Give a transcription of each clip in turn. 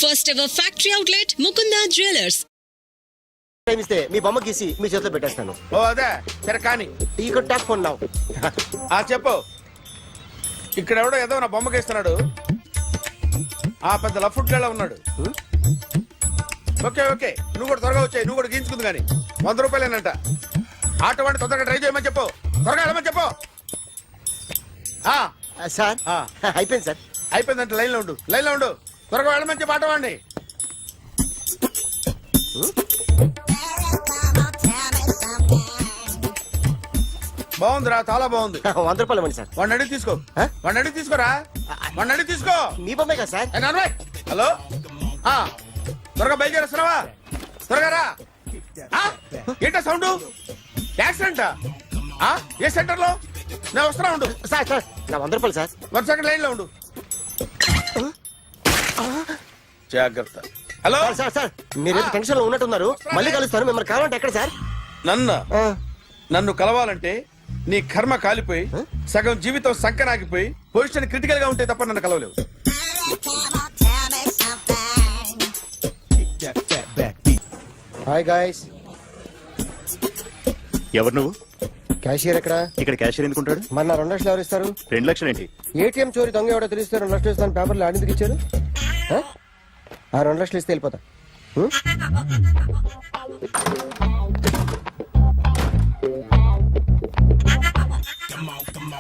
First ever factory outlet, Mukunda Jewelers. ఇస్తే మీ బొమ్మ గీసి మీ చేతిలో పెట్టేస్తాను. ఓ అదే సరే కానీ ఈ కుడ్ టాక్ ఫోన్ నౌ. చెప్పు. ఇక్కడ ఎవడో ఏదో నా బొమ్మకి ఇస్తున్నాడు. ఆ పెద్ద లఫుట్ గేళ ఉన్నాడు. ఓకే ఓకే నువ్వు కూడా త్వరగా వచ్చాయి. నువ్వు కూడా గీంచుకుంది కానీ 100 రూపాయలేనంట. ఆటో వాడిని తొందరగా డ్రైవ్ చేయమని చెప్పు. త్వరగా వెళ్ళమని చెప్పు. సార్ అయిపోయింది సార్. అయిపోయిందంటే లైన్లో ఉండు. లైన్లో ఉండు. త్వరగా వెళ్ళమని చెప్పు ఆటో వాడిని. బాగుందిరా చాలా బాగుంది. 100 రూపాయలు ఇవ్వండి సార్. వాడిని అడిగి తీసుకో. వాడిని అడిగి తీసుకోరా. వాడిని అడిగి తీసుకో. మీ బొమ్మే కదా సార్. హలో త్వరగా బయలుదేరేస్తున్నావా? త్వరగా రా. ఏంటా సౌండ్? యాక్సిడెంట్ ఏ సెంటర్ లో? నేను వస్తున్నా ఉండు. సార్ సార్ నా 100 రూపాయలు సార్. 1 సెకండ్ లైన్ లో ఉండు. జాగ్రత్త. హలో సార్ సార్ మీరు టెన్షన్ లో ఉన్నట్టున్నారు. మళ్ళీ కలుస్తాను. మిమ్మల్ని కావాలంటే ఎక్కడ సార్? నన్ను కలవాలంటే నీ కర్మ కాలిపోయి సగం జీవితం సంకనాగిపోయి పొజిషన్ క్రిటికల్ గా ఉంటే తప్ప నన్ను కలవలేవు. Hi guys. ఎవరు నువ్వు? క్యాషియర్ ఎక్కడ? ఇక్కడ క్యాషియర్ ఎందుకుంటాడు? మన 2 లక్షలు ఎవరు ఇస్తారు? 2 లక్షలు ఏంటి? ఏటీఎం చోరీ దొంగ ఎవడో తెలిస్తే 2 లక్షలు ఇస్తాను పేపర్లు ఆడిందుకు ఇచ్చారు. ఆ 2 లక్షలు ఇస్తే వెళ్ళిపోతా.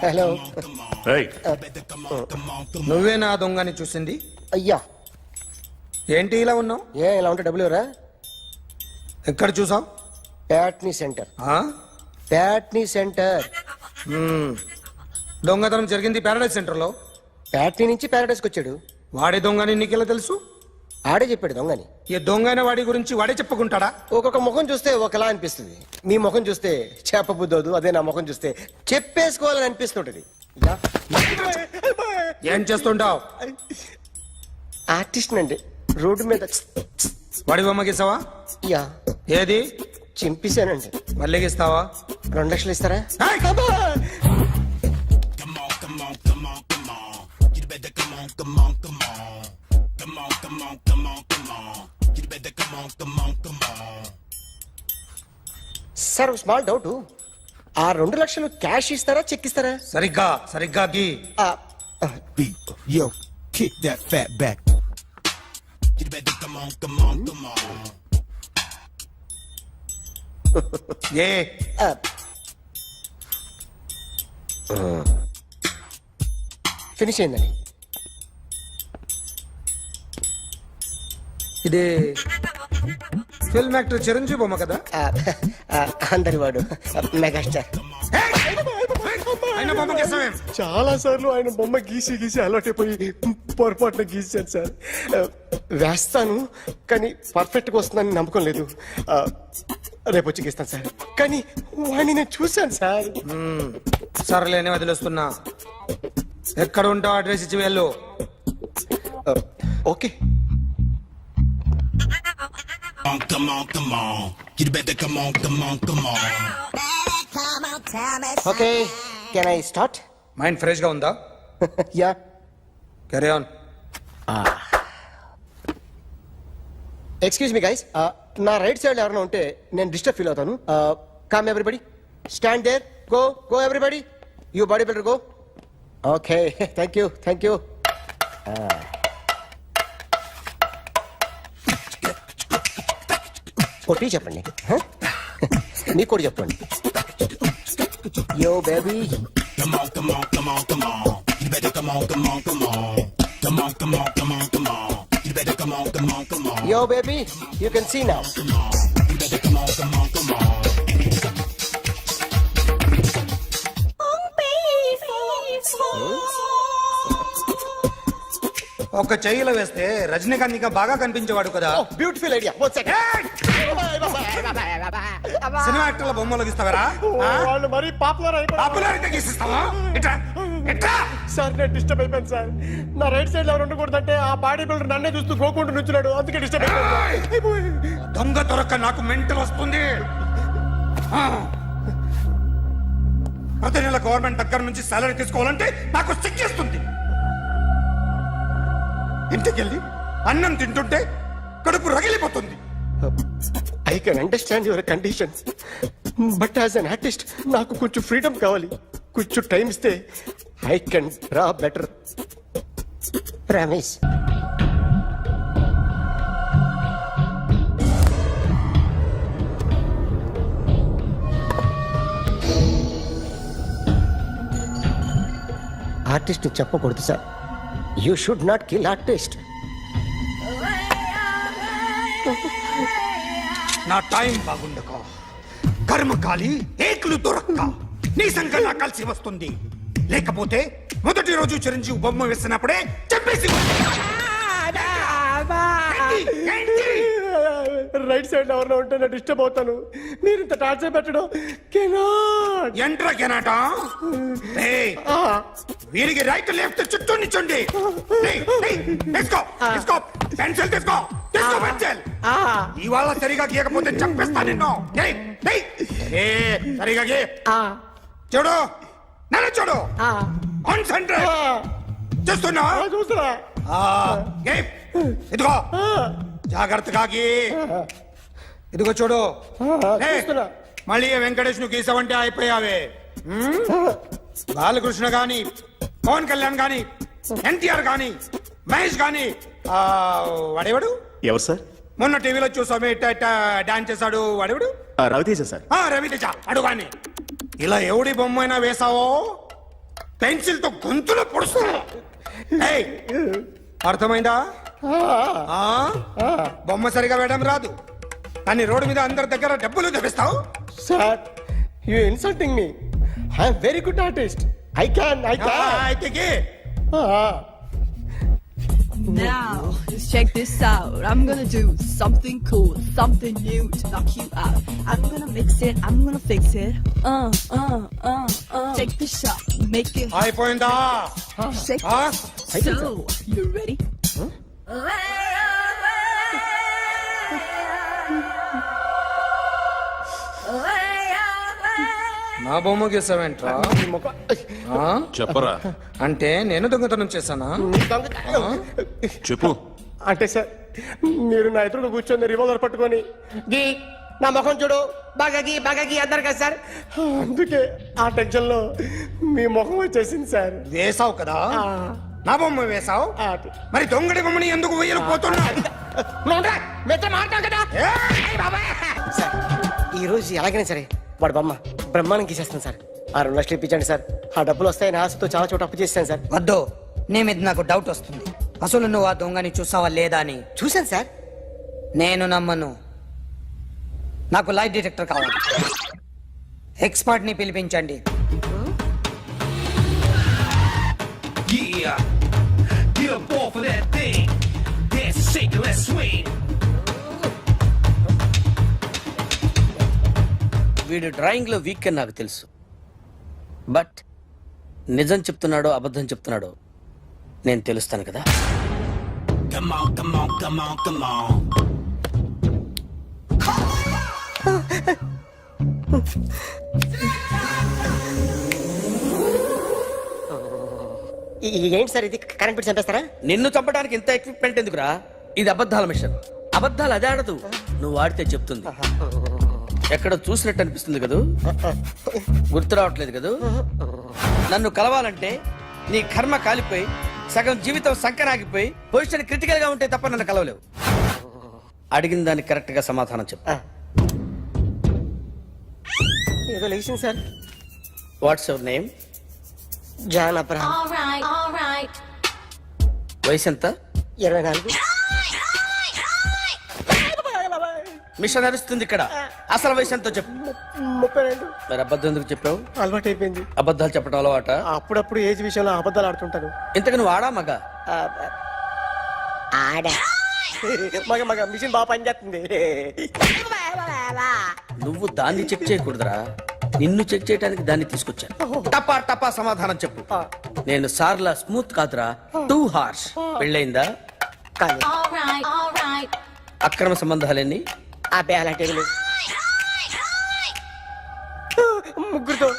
హలో నువ్వే నా దొంగని చూసింది? అయ్యా ఏంటి ఇలా ఉన్నావు? ఇలా ఉంటే డబ్బులు ఎవరా? ఎక్కడ చూసావు? ప్యాట్నీ సెంటర్. ప్యాట్నీ సెంటర్. దొంగతనం జరిగింది ప్యారడైజ్ సెంటర్ లో. ప్యాట్నీ నుంచి ప్యారడైజ్కి వచ్చాడు. వాడే దొంగని నీకెలా తెలుసు? ఆడే చెప్పాడు దొంగని. ఈ దొంగైన వాడి గురించి వాడే చెప్పుకుంటాడా? ఒక్కొక్క ముఖం చూస్తే ఒకలా అనిపిస్తుంది. మీ ముఖం చూస్తే చెప్పబుద్దోదు. అదే నా ముఖం చూస్తే చెప్పేసుకోవాలని అనిపిస్తుంటది. ఏం చేస్తుంటావు? ఆర్టిస్ట్ అండి. రోడ్డు మీద వాడి బొమ్మ గీసావా? యా. ఏది? చింపేశానండి. మళ్ళీ గీస్తావా? 2 లక్షలు ఇస్తారా? Sir small doubt. ఆ 2 లక్షలు క్యాష్ ఇస్తారా చెక్ ఇస్తారా? సరిగ్గా గీ. Yo, kick that fat back. You better come on. A finish అయిందండి. ఇది ఫిల్మ్ యాక్టర్ చిరంజీవి బొమ్మ కదా? అందరి వాడు మెగాస్టార్. చాలా సార్లు ఆయన బొమ్మ గీసి అలవాటైపోయి పొరపాటున గీసాను సార్. వేస్తాను కానీ పర్ఫెక్ట్గా వస్తుందని నమ్మకం లేదు. రేపు వచ్చి గీస్తాను సార్. కానీ వాడిని నేను చూశాను సార్. సర్లేని వదిలేస్తున్నా. ఎక్కడ ఉంటావు అడ్రస్ ఇచ్చి వెళ్ళు. Okay. Come on. You better come on. Okay can I start? Mind fresh గా ఉందా? Yeah. Carry on. Excuse me guys. నా రైట్ సైడ్ ఎవరైనా ఉంటే నేను డిస్టర్బ్ ఫీల్ అవుతాను. Come everybody, stand there. Go everybody. You body builder go. Okay thank you. కొట్టి చెప్పండి. మీకు కూడా చెప్పండి. Yo baby. Come on. You better come on. Come on. You better come on. Yo baby, you can see now. You better come on. ఒక చెయ్యిలో వేస్తే రజనీకాంత్ ఇంకా బాగా కనిపించేవాడు కదా. Beautiful idea. సినిమా యాక్టర్ల బొమ్మలు గీస్తావరా? వాళ్ళు మరి పాపులర్ అయితే గీసిస్తావా? సార్ నేను డిస్టర్బ్ అయిపోయాను సార్. నా రైట్ సైడ్ ఎవరు ఉండకూడదంటే ఆ బాడీ బిల్డర్ నన్నే చూస్తూ గోకుంటూ నుంచున్నాడు. అందుకే డిస్టర్బ్ అయిపోయాను. దొంగ దొరక్క నాకు మెంటల్ వస్తుంది. ప్రతి నెల గవర్నమెంట్ దగ్గర నుంచి సాలరీ తీసుకోవాలంటే నాకు సిగ్గేస్తుంది. ఇంటికెళ్ళి అన్నం తింటుంటే కడుపు రగిలిపోతుంది. I can understand your conditions, but as an artist నాకు కొంచెం ఫ్రీడమ్ కావాలి. కొంచెం టైం ఇస్తే I can draw better. Promise. Artist చెప్పకూడదు sir. You should not kill artist. నా టైం బాగుండకో, కర్మకాలి ఏకులు దొరక్క నీ సంఖ్య నాకు కలిసి వస్తుంది. లేకపోతే మొదటి రోజు చిరంజీవి బొమ్మ వేసినప్పుడే చెప్పేసి రైట్ సైడ్ ఎవరిలో ఉంటే నేను డిస్టర్బ్ అవుతాను. మీరు ఇంత టార్చర్ పెట్టడం కెనాట్. ఎంట్రా కెనాట. వీరికి రైట్ లెఫ్ట్ చుట్టూ నిచ్చండి. తీసుకో తీసుకో పెన్సిల్, తీసుకో తీసుకో పెన్సిల్. ఇవాళ సరిగా గీయకపోతే చంపేస్తా నిన్ను. సరిగా గీ. చూడు నన్ను చూడు. కాన్సంట్రేట్ చేస్తున్నా. చూస్తున్నా. ఇదిగో జాగ్రత్తగా గీ. ఇదిగో చూడు. చూస్తున్నా. మళ్ళీ వెంకటేష్ ను గీసావంటే అయిపోయావే. బాలకృష్ణ గాని, పవన్ కళ్యాణ్ గాని, ఎన్టీఆర్ గాని, మహేష్ గాని, వాడేవాడు ఎవరు సార్? మొన్న టీవీలో చూసామే డాన్స్ చేశాడు వాడేవాడు? రవితేజ సార్. రవితేజ అడు గాని. ఇలా ఎవడి బొమ్మ అయినా వేసావో పెన్సిల్ తో గొంతులో పొడుస్తా. అర్థమైందా? బొమ్మ సరిగా వేయడం రాదు కానీ రోడ్డు మీద అందరి దగ్గర డబ్బులు తెప్పిస్తావు. Sir you insulting me. I'm very good artist. I can అయితే Now, just check this out. I'm gonna do something cool, something new to knock you out. I'm gonna mix it, I'm gonna fix it. Take the shot, make it hot. అయిపోయిందా? Shake it. So, you ready? నా బొమ్మ గీసావేంట్రా? చెప్పరా. అంటే నేను దొంగతనం చేశానా? చెప్పు. అంటే సార్ మీరు నా ఎదురుగా కూర్చొని రివాల్వర్ పట్టుకొని గీ నా ముఖం చూడు బాగా గీ అన్నారు కదా సార్. అందుకే ఆ టెన్షన్ లో మీ ముఖం వచ్చేసింది సార్. వేసావు కదా, నా బొమ్మ వేసావు. మరి దొంగడి బొమ్మని ఎందుకు వేయలేకపోతున్నా? సార్ ఈ రోజు ఎలాగైనా సరే వాడు బొమ్మ బ్రహ్మాండం గీసేస్తాను సార్. 6 లక్షలు ఇప్పించండి సార్. ఆ డబ్బులు వస్తాయని ఆశతో చాలా చోట అప్పు చేశాను సార్. వద్దు, నీ మీద నాకు డౌట్ వస్తుంది. అసలు నువ్వు ఆ దొంగని చూసావా లేదా అని. చూశాను సార్. నేను నమ్మను. నాకు లైట్ డిటెక్టర్ కావాలి. ఎక్స్పర్ట్ ని పిలిపించండి. Yeah, get up off of that thing. Dance, shake, let's swing. వీడు డ్రాయింగ్ లో వీక్ అని నాకు తెలుసు. బట్ నిజం చెప్తున్నాడో అబద్ధం చెప్తున్నాడో నేను తెలుస్తాను కదా. Come on, come on, come on, come on. ఏంటి సార్ ఇది? కరెంట్ బిల్ చంపేస్తారా? నిన్ను చంపడానికి ఇంత ఎక్విప్మెంట్ ఎందుకురా? ఇది అబద్ధాల మిషన్. అబద్ధాలు అదే ఆడదు, నువ్వు ఆడితే చెప్తుంది. ఎక్కడ చూసినట్టు అనిపిస్తుంది కదూ? గుర్తు రావట్లేదు కదూ? నన్ను కలవాలంటే నీ కర్మ కాలిపోయి సగం జీవితం సంకనాగిపోయి పొజిషన్ క్రిటికల్ గా ఉంటే తప్ప నన్ను కలవలేవు. అడిగిన దానికి కరెక్ట్ గా సమాధానం చెప్పు. ఏదో లేచింది sir. What's your name? John Abraham. వయసు ఎంత? 24. మిషన్ నడుస్తుంది ఇక్కడ. అసలు వయసు ఎంతో చెప్పు. 32. మరి అబద్ధం ఎందుకు చెప్పావు? అలవాటు అయిపోయింది. అబద్ధాలు చెప్పడం అలవాట? అప్పుడప్పుడు ఏజ్ విషయంలో అబద్ధాలు ఆడుతుంటాను. ఇంతకు నువ్వు ఆడా మగ? ఆడా. మగ మిషన్ బాగా పనిచేస్తుంది. నువ్వు దాన్ని చెక్ చేయకూడదురా, నిన్ను చెక్ చేయడానికి దాన్ని తీసుకొచ్చాను. టపా టపా సమాధానం చెప్పు. నేను సార్లా స్మూత్ కాదురా, టూ హార్ష్. పెళ్ళయిందా? కానీ అక్రమ సంబంధాలన్నీ? అబ్బే అలాంటి ముగ్గురుతో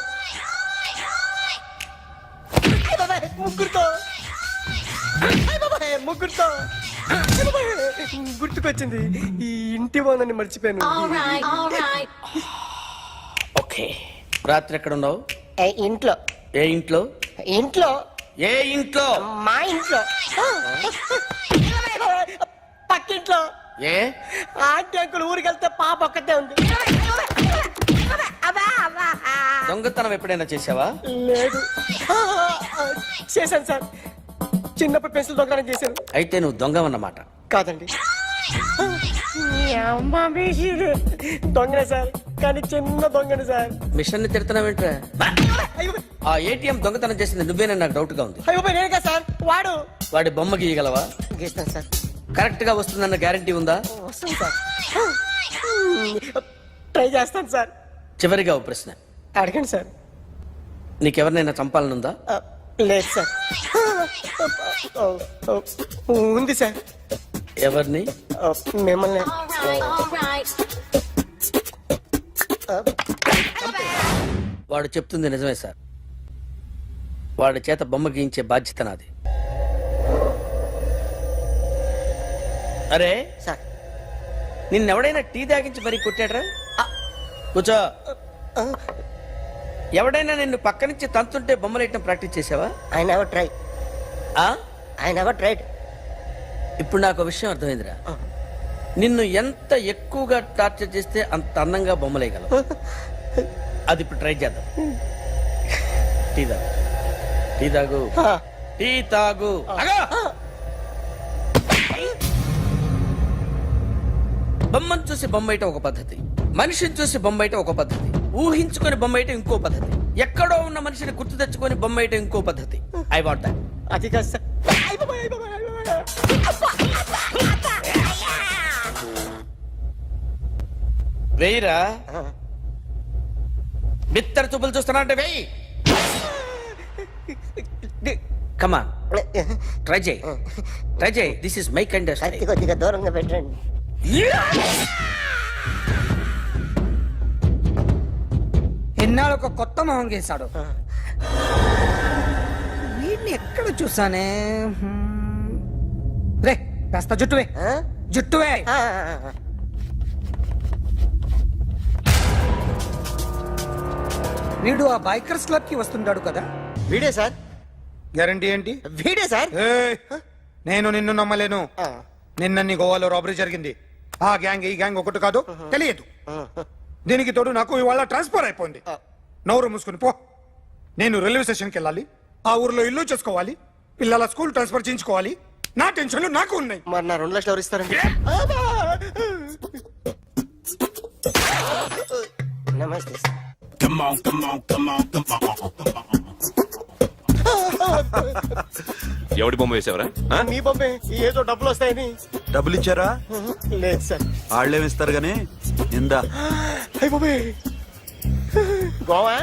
ముగ్గురుతో గుర్తుకొచ్చింది, ఈ ఇంటి వాళ్ళని మర్చిపోయాను. ఓకే, రాత్రి ఎక్కడ ఉన్నావు? ఇంట్లో. ఏ ఇంట్లో? ఇంట్లో. ఏ ఇంట్లో? మా ఇంట్లో. పక్కింట్లో. ఏ ఆంటీ అంకుల్ ఊరికి వెళ్తే పాప ఒక్కతే ఉంది. దొంగతనం ఎప్పుడైనా చేసావా? లేదు. చేశాను సార్, చిన్నప్పుడు పెన్సిల్ దొంగతనం చేశాను. అయితే నువ్వు దొంగవన్నమాట. కాదండి, దొంగనే సార్, కానీ చిన్న దొంగని సార్. మిషన్ ని తిడుతున్నావేంట్రా? ఆ ఏటీఎం దొంగతనం చేసింది నువ్వేనని నాకు డౌట్ గా ఉంది. అయ్యో నేనే కదా సార్, వాడు. వాడి బొమ్మ గీయగలవా? గీస్తాను సార్. కరెక్ట్ గా వస్తుందన్న గ్యారంటీ ఉందా? వస్తాను సార్, ట్రై చేస్తాను సార్. చివరిగా ఓ ప్రశ్న అడగండి సార్. నీకెవరినైనా చంపాలనుందా? లేదు సార్. ఉంది సార్. ఎవరిని? మిమ్మల్ని. వాడు చెప్తుంది నిజమే సార్. వాడి చేత బొమ్మ గీయించే బాధ్యత నాది. అరే సార్, నిన్నెవడైనా టీ తాగించి మరీ కొట్టాడ్రా? కూర్చో. ఎవడైనా నిన్ను పక్క నుంచి తంతుంటే బొమ్మలేయటం ప్రాక్టీస్ చేసావా? I never try. ఆ? I never tried. ఇప్పుడు నాకు విషయం అర్థమైందిరా. నిన్ను ఎంత ఎక్కువగా టార్చర్ చేస్తే అంత అందంగా బొమ్మలేయగలవు. అది ఇప్పుడు ట్రై చేద్దాం. టీ తాగు, టీ తాగు, టీ తాగు. అగో! బొమ్మను చూసి బొమ్మయటం ఒక పద్ధతి, మనిషిని చూసి బొమ్మయటం ఒక పద్ధతి, ఊహించుకొని బొమ్మయటం ఇంకో పద్ధతి, ఎక్కడో ఉన్న మనిషిని గుర్తు తెచ్చుకొని బొమ్మయటం ఇంకో పద్ధతి. I want that. అది కాదు సార్. వెయ్యిరా. బిత్తర చూపులు చూస్తున్నా అంటే వెయ్యి. కమాన్, ట్రై చేయి, ట్రై చేయి. This is my kind of style. కొద్దిగా దూరంగా పెట్టండి. ఎన్నాళ్ళు ఒక కొత్త మొహం గీశాడు. వీడిని ఎక్కడ చూసానే? రే కాస్త జుట్టువే, జుట్టువే. వీడు ఆ బైకర్స్ క్లబ్ కి వస్తుంటాడు కదా? వీడే సార్. గ్యారంటీ ఏంటి? వీడే సార్. ఏయ్, నేను నిన్ను నమ్మలేను. నిన్న నీ గోవాలో రాబరీ జరిగింది. ఆ గ్యాంగ్ ఈ గ్యాంగ్ ఒకటి కాదు, తెలియదు. దీనికి తోడు నాకు ఇవాళ ట్రాన్స్ఫర్ అయిపోయింది. నోరు మూసుకుని పో. నేను రైల్వే స్టేషన్కి వెళ్ళాలి, ఆ ఊర్లో ఇల్లు చేసుకోవాలి, పిల్లల స్కూల్ ట్రాన్స్ఫర్ చేయించుకోవాలి. నా టెన్షన్లు నాకు ఉన్నాయి. మరి నా 2 లక్షలు ఎవరు ఇస్తారండి? నమస్తే sir. Come on, come on, come on, come on, come on. ఎవడి బొమ్మ వేసావరా? మీ బొమ్మే, ఏదో డబ్బులు వస్తాయని. డబ్బులు ఇచ్చారా? లేదు సార్. వాళ్ళేమి ఇస్తారు గానీ ఇందా. అయ్య బాబే, గోవా.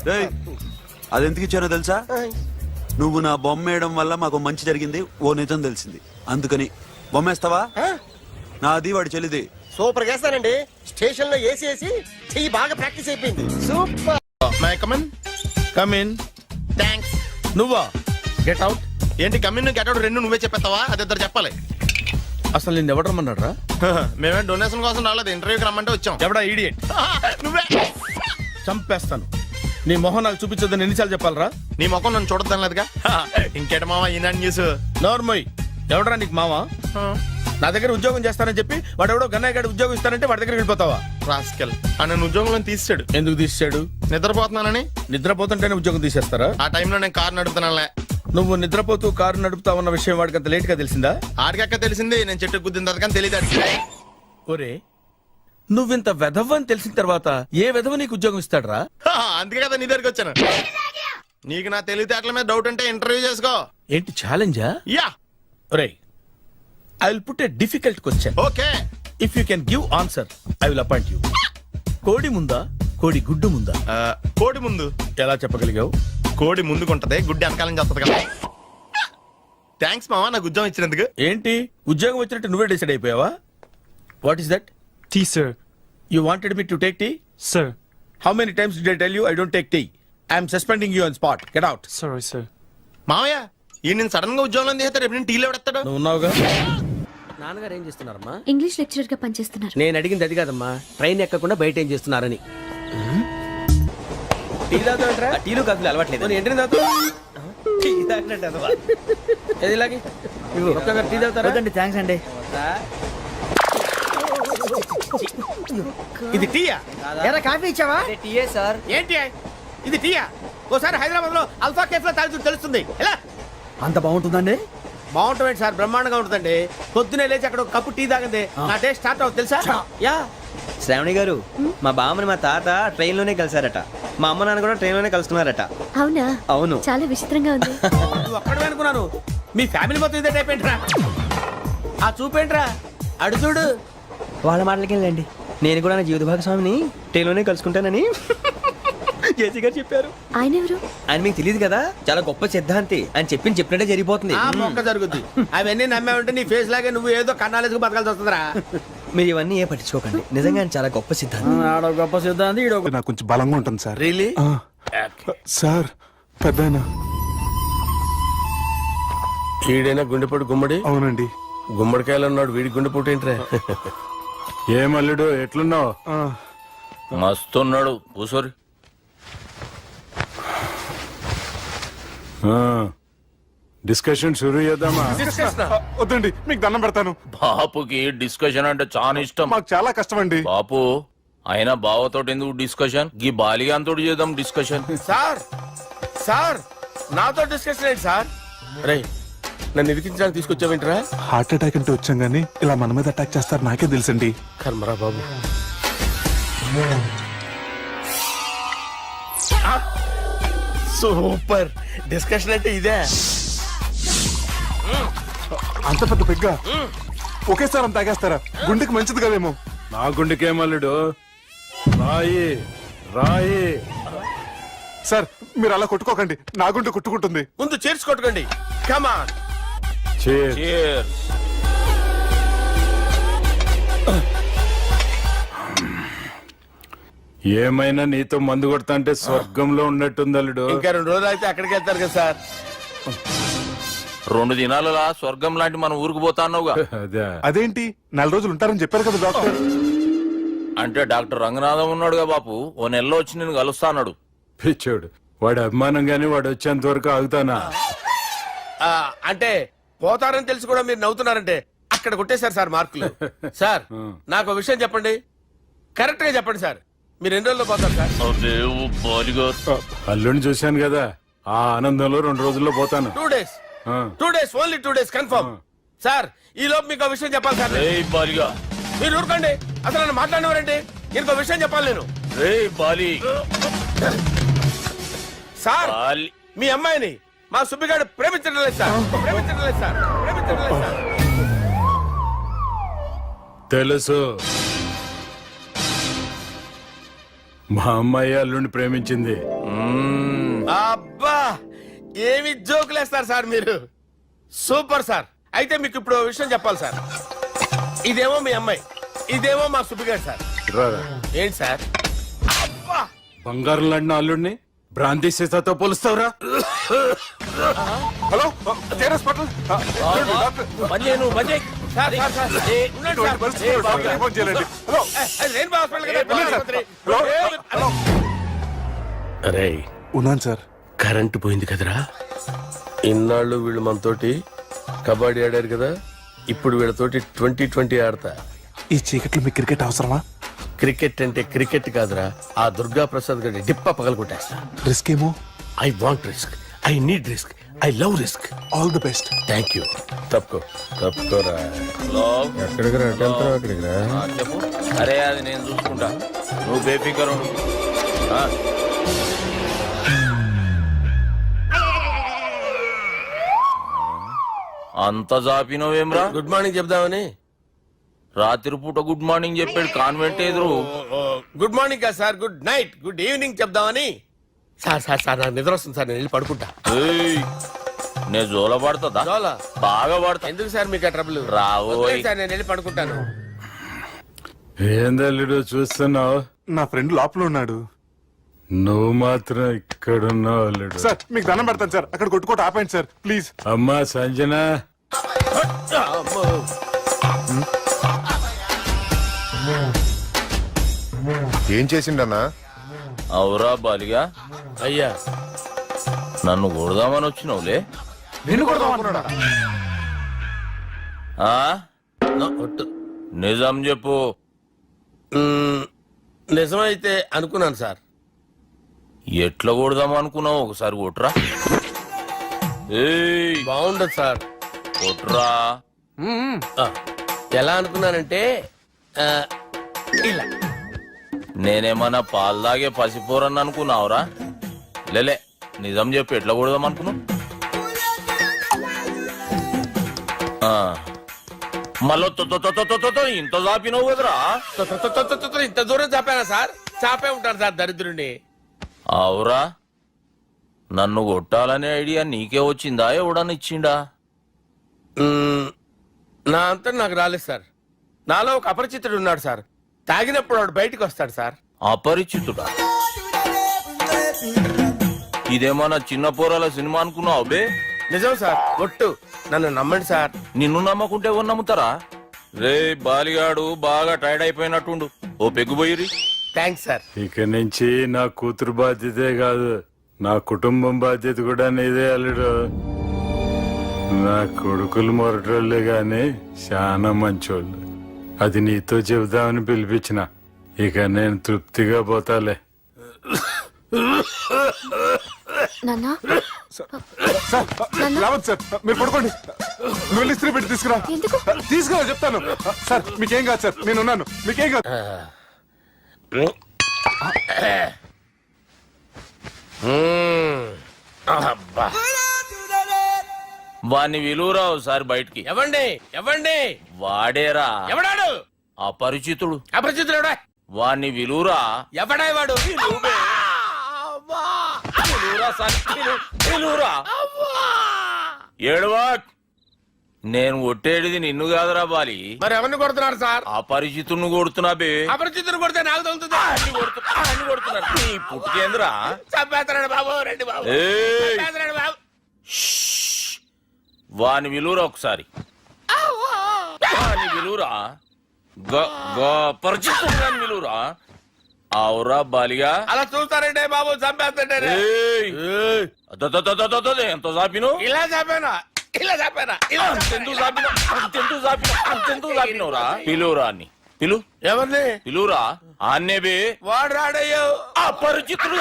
రేయ్, అది ఎందుకు ఇచ్చానో తెలుసా? నువ్వు నా బొమ్మ వేయడం వల్ల మాకు మంచి జరిగింది, ఓ నిజం తెలిసింది. అందుకని బొమ్మేస్తావా? నాది వాడి చెల్లిది. సూపర్ చేస్తానండి. స్టేషన్ లో ఏసీ వేసి చెయ్యి బాగా ప్రాక్టీస్ అయిపోయింది. Super. My come in. Come in. Thanks. నువ్వా? Get out. ఏంటి కమిన్ గెట్ అవుట్ రెండు నువ్వే చెప్పేస్తావా? అది ఇద్దరు చెప్పాలి. అసలు నిన్ను ఎవడు రమ్మన్నాడు? మేమే డొనేషన్ కోసం రాలేదు, ఇంటర్వ్యూకి రమ్మంటే వచ్చాం. ఎవడా ఈడియట్? నువ్వే. చంపేస్తాను. నీ మొహం నాకు చూపించొద్దని ఎన్నిసార్లు చెప్పాలరా? నీ ముఖం నన్ను చూడద్దాం లేదుగా. ఇంకేట మామ ఈనాడు న్యూస్. నోర్మోయ్, ఎవడరా నీకు మావా? నా దగ్గర ఉద్యోగం చేస్తానని చెప్పి వాడు ఎవడో గన్నయ్య గారి ఉద్యోగం ఇస్తానంటే వాడి దగ్గర వెళ్ళిపోతావా? రాస్కెల్. నన్ను ఉద్యోగంలో తీసాడు. ఎందుకు తీసాడు? నిద్రపోతున్నానని. నిద్రపోతుంటేనే ఉద్యోగం తీసేస్తారా? ఆ టైంలో నేను కారు నడుపుతున్నానులే. నువ్వు నిద్రపోతూ కారు నడుపుతా ఉన్న విషయం వాడికి అంత లేట్ గా తెలిసిందా? ఆడికక్క తెలిసింది, నేను చెట్టు గుద్దిన తర్వాత కానీ తెలియదు. ఒరే, నువ్వింత వెధవ అని తెలిసిన తర్వాత ఏ వెధవ నీకు ఉద్యోగం ఇస్తాడరా? అందుకే కదా నీ దగ్గరికి వచ్చాను. నీకు నా తెలివితేటల మీద డౌట్ అంటే ఇంటర్వ్యూ చేసుకో. ఏంటి ఛాలెంజా? యా. ఒరే, I will put a difficult question. Okay. If you can give answer I will appoint you. కోడి ముందా, కోడి గుడ్డు ముందా? కోడి ముందు. ఎలా చెప్పగలిగావు? కోడి ముందుకుంటది, గుడ్డి వెనకాలం చేస్తుంది కదా. థ్యాంక్స్ మామా నాకు ఉద్యోగం ఇచ్చినందుకు. ఏంటి ఉద్యోగం వచ్చినట్టు నువ్వే డిసైడ్ అయిపోయావా? What is that? Tea sir. You wanted me to take tea? Sir. How many times did I tell you I don't take tea? I am suspending you on spot. Get out. Sorry, sir. మామయ్య ఈ నేను sudden గా ఉద్యోగంలో దిగుతాడు రేపు నేను టీలో ఎవడెత్తాడు నువ్వు ఉన్నావుగా నాన్నగారు ఏం చేస్తున్నారమ్మా? ఇంగ్లీష్ లెక్చరర్ గా పనిచేస్తున్నారు. నేను అడిగింది అది కాదమ్మా, ట్రైన్ ఎక్కకుండా బయట ఏం చేస్తున్నారని. టీ తాగుతాంట్రా? టీలు కాదు అలవాట్లేదు. ఏంటి తాగుతా? టీ తాగినట్టు ఏది ఇలాగే టీ తాగుతారా? థ్యాంక్స్ అండి. ఇది టీయా? ఎరా కాఫీ ఇచ్చావా? టీయే సార్. ఏంటి ఇది టీయా? ఓసారి హైదరాబాద్ లో అల్ఫా కేఫ్ లో తాగుతూ తెలుస్తుంది. ఎలా అంత బాగుంటుందండి? బాగుంటుంది సార్, బ్రహ్మాండంగా ఉంటుందండి. పొద్దునే లేచి అక్కడ ఒక కప్పు టీ తాగింది నా డే స్టార్ట్ అవుతుంది తెలుసా? యా. శ్రావణి గారు, మా బామ్మని మా తాత ట్రైన్ లోనే కలిసారట. మా అమ్మ నాన్న కూడా ట్రైన్ లోనే కలుసుకున్నారట. అవునా? అవును. చాలా విచిత్రంగా ఉంది. నువ్వు ఒక్కడే అనుకున్నాను, మీ ఫ్యామిలీ మొత్తం ఇదే టైప్ ఏంట్రా? ఆ చూపేంట్రా అడు చూడు. వాళ్ళ మాటలకి వెళ్ళండి. నేను కూడా నా జీవిత భాగస్వామిని ట్రైన్ లోనే కలుసుకుంటానని జేసీ గారు చెప్పారు. ఆయన ఎవరు? ఆయన మీకు తెలియదు కదా, చాలా గొప్ప సిద్ధాంతి అని చెప్పినట్టే జరిగిపోతుంది. ఆ మొక్క జరుగుద్ది. అవన్నీ నమ్మే ఉంటే నీ ఫేస్ లాగే నువ్వు ఏదో కన్నాలేసుకు బతకాల్సి వస్తుందిరా. మీరు ఇవన్నీ ఏ పట్టించుకోకండి. నిజంగా ఆయన చాలా గొప్ప సిద్ధాంతి. గొప్ప సిద్ధాంతి. నాకు కొంచెం బలంగా ఉంటుంది సార్. రియలీ? సార్ పెద్దయినా. ఈడైనా గుండెపోటు గుమ్మడి? అవునండి. గుమ్మడికాయలు అన్నాడు, వీడి గుండెపోటు ఏంట్రా? ఏమల్లుడు ఎట్లున్నావు? మస్తున్నాడు కూసోరి. డిస్కషన్ షురూ చేద్దామా? వద్దండి, మీకు దండం పెడతాను. బాపుకి డిస్కషన్ అంటే చాలా ఇష్టం. మాకు చాలా కష్టం అండి. బాపు అయినా బావతోటి ఎందుకు డిస్కషన్? గీ బాలిగాంతోటి చేద్దాం డిస్కషన్. సార్ సార్ నాతో డిస్కషన్ ఏంటి సార్? రే నన్ను ఇరికించడానికి తీసుకొచ్చావేంట్రా? హార్ట్ అటాక్ అంటే వచ్చాం గానీ ఇలా మన మీద అటాక్ చేస్తారు నాకే తెలుసండి. కర్మరా బాబు. సూపర్ డిస్కషన్ అంటే ఇదే. అంత పెద్ద పెగ్గా ఒకేసారి అంత తాగేస్తారా? గుండెకి మంచిది కదేమో. నా గుండెకేమల్లుడు రాయి రాయి. సార్ మీరు అలా కొట్టుకోకండి, నా గుండె కొట్టుకుంటుంది. ముందు చేర్చి కొట్టుకోండి. కమాన్. Cheers. ఏమైనా నీతో మందు కొడతా అంటే స్వర్గంలో ఉన్నట్టుంది అల్లుడు. ఇంకా 2 రోజులు అయితే అక్కడికి వెళ్తారు కదా సార్. 2 దినాలలా స్వర్గం లాంటి మన ఊరికి పోతాన్నావుగా. అదేంటి 4 రోజులు ఉంటారని చెప్పారు కదా డాక్టర్. అంటే డాక్టర్ రంగనాథం ఉన్నాడుగా బాపు, ఓ నెలలో వచ్చి నేను కలుస్తా అన్నాడు. పిచ్చోడు, వాడు అభిమానం గాని వాడు వచ్చేంత వరకు ఆగుతానా? అంటే పోతారని తెలిసి కూడా మీరు నవ్వుతున్నారంటే అక్కడ కొట్టేశారు సార్ మార్కులు. సార్ నాకు విషయం చెప్పండి, కరెక్ట్ గా చెప్పండి సార్. మీరు ఎన్ని రోజుల్లో పోతారు సార్? అల్లుడిని చూశాను కదా, ఆ ఆనందంలో 2 రోజుల్లో పోతాను. 2 days. 2 days, only 2 days confirm. Sir ఈ లోపు మీకు విషయం చెప్పాలి సార్. మీరు ఊరుకోండి, అసలు నన్ను మాట్లాడినవారండి. ఇంకో విషయం చెప్పాలి నేను. సార్ మీ అమ్మాయిని మా సుబ్బిగాడు ప్రేమించడం లేదు సార్. ప్రేమించడం లేదు సార్. ప్రేమించడం లేదు సార్. తెలుసు, మా అమ్మాయి అల్లుడిని ప్రేమించింది. అబ్బా ఏమి జోకులేస్తారు సార్ మీరు. Super sir. అయితే మీకు ఇప్పుడు ఓ విషయం చెప్పాలి సార్. ఇదేమో మీ అమ్మాయి, ఇదేమో మా సుబ్బిగాడు సార్. రారా. ఏంటి సార్? అబ్బా బంగారం లాంటి అల్లుడిని భ్రాంతి సీతతో పోలుస్తావురా? హలో కేరస్ పటల్. Sir, sir, sir. ఉండండి సార్. ఫోన్ చేయాలండి. హలో రెయిన్బో హాస్పిటల్ కదా, ఆసుపత్రి. అరే ఉన్నాను సార్. కరెంటు పోయింది కదరా. ఇన్నాళ్ళు వీళ్ళు మనతోటి కబడ్డీ ఆడారు కదా, ఇప్పుడు వీళ్ళతోటి 2020 ఆడతా. ఈ చీకట్లో మీకు క్రికెట్ అవసరమా? క్రికెట్ అంటే క్రికెట్ కాదురా, ఆ దుర్గా ప్రసాద్ గారి డిప్ప పగల కొట్టేస్తా. రిస్క్ ఏమో. I want risk, I need risk, I love risk. All the best. Thank you. తప్పుకోరా. ఎక్కడికి రా? అక్కడికి రా. చెప్పు. అరే అది నేను చూసుకుంటా, నువ్వు బేఫికర్ ఉండు. అంత జాపినవేమ్రా? గుడ్ మార్నింగ్ చెప్దామని. రాత్రి పూట గుడ్ మార్నింగ్ చెప్పాడు కాన్వెంట్ ఎదురు. గుడ్ మార్నింగ్ కాదు sir, good night, good evening చెప్దామని. సార్ సార్ సార్ నాకు నిద్ర వస్తుంది సార్, నేను వెళ్ళి పడుకుంటా. నేను జోల పడుతుందా? జోలా? బాగా పడతా. ఎందుకు సార్ మీకు ఆ ట్రబుల్? రావోయ్ సార్ నేను వెళ్ళి పడుకుంటాను. ఏందల్లుడు చూస్తున్నావు? నా ఫ్రెండ్ లోపల ఉన్నాడు. నువ్వు మాత్రం ఇక్కడున్నావు అల్లుడు. సార్ మీకు దండం పెడతాను సార్, అక్కడ కొట్టుకోట ఆపండి సార్ ప్లీజ్. అమ్మా సంజన, ఏం చేసిండన్నా? అవురా బాలిగా, అయ్యా నన్ను కొడదామని వచ్చినావులే. నిన్ను కొడదామన్నాడా? ఆ? ఒట్టు. నిజం చెప్పు. నిజమైతే అనుకున్నాను సార్. ఎట్లా కొడదాం అనుకున్నావు? ఒకసారి కొట్రా. ఏయ్, బాగుండదు సార్. కొట్రా. ఆ, ఎలా అనుకున్నానంటే ఆ, ఇలా నేనేమన్నా పాలు తాగే పసిపోరని అనుకున్నావురా? లేలే, నిజం చెప్పు, ఎట్లా కొడదాం అనుకున్నావు? మళ్ళీ ఇంత చాపినావు కదరా? ఇంత దూరం చాపానా సార్? చాపే ఉంటాను సార్ దరిద్రుడిని. అవురా, నన్ను కొట్టాలనే ఐడియా నీకే వచ్చిందా? ఎవడన్నా ఇచ్చిండా? నా అంతా నాకు రాలేదు సార్. నాలో ఒక అపరిచితుడు ఉన్నాడు సార్. తాగినప్పుడు వాడు బయటికి వస్తాడు సార్. అపరిచితుడా? ఇదేమన్నా చిన్న పోరాల సినిమా అనుకున్నావు బే? నిజం సార్, ఒట్టు. నన్ను నమ్మండి సార్. నిన్ను నమ్మకుంటే ఎవరు నమ్ముతారా? రే బాలిగాడు బాగా టైర్డ్ అయిపోయినట్టుండు, ఓ పెగ్గుబోయిరి. Thanks sir. ఇక నుంచి నా కూతురు బాధ్యతే కాదు, నా కుటుంబం బాధ్యత కూడా నీదే అల్లుడు. నా కొడుకులు మొరటోళ్ళే గాని చాలా మంచోళ్ళు. అది నీతో చెబుదామని పిలిపించిన. ఇక నేను తృప్తిగా పోతాలే. నాన్నా, సార్ రావద్దు సార్, మీరు పడుకోండి. నువ్వు వెళ్ళి ఇస్త్రీ పెట్టి తీసుకురా. ఎందుకు? తీసుకురా చెప్తాను. సార్ మీకేం కాదు సార్, నేను ఉన్నాను, మీకేం కాదు. అబ్బా. వాణ్ణి విలువరా ఒకసారి బయటికి. ఎవండి ఎవండి? వాడేరా, ఎవడాడు? అపరిచితుడు. అపరిచితుడు ఎవడా? వాణ్ణి విలువరా. ఎవడా వాడు? విలువరా సార్, విలువరా. ఏడవా, నేను కొట్టేడిది నిన్ను కాదురా బాలి. మరి ఎవరిని కొడుతున్నారు సార్? అపరిచితుడిని కొడుతున్నా బే. అపరిచితుడు కొడితే నాకు తగులుతుందా? అన్ని కొడుతున్నారు. నీ పుట్టుకేంద్రా? చంపేస్తున్నాడు బాబు, రండి బాబు. ఏయ్, చంపేస్తున్నాడు బాబు. వాని విలువరా ఒకసారి. వాని విలువరా. పరిచితుడు విలువరా. అవురా బాలిగా. అలా చూస్తారంటే బాబు, చంపేస్తాడే. ఎంత చాపిను? ఇలా చంపానా? ఇలా చంపానా? అంతెందుకు చాపినవురా? పిలువురా అని పిలు. ఎవరిని పిలువురా. ఆన్నే బే. వాడు రాడయ్యో. అపరిచితుడు.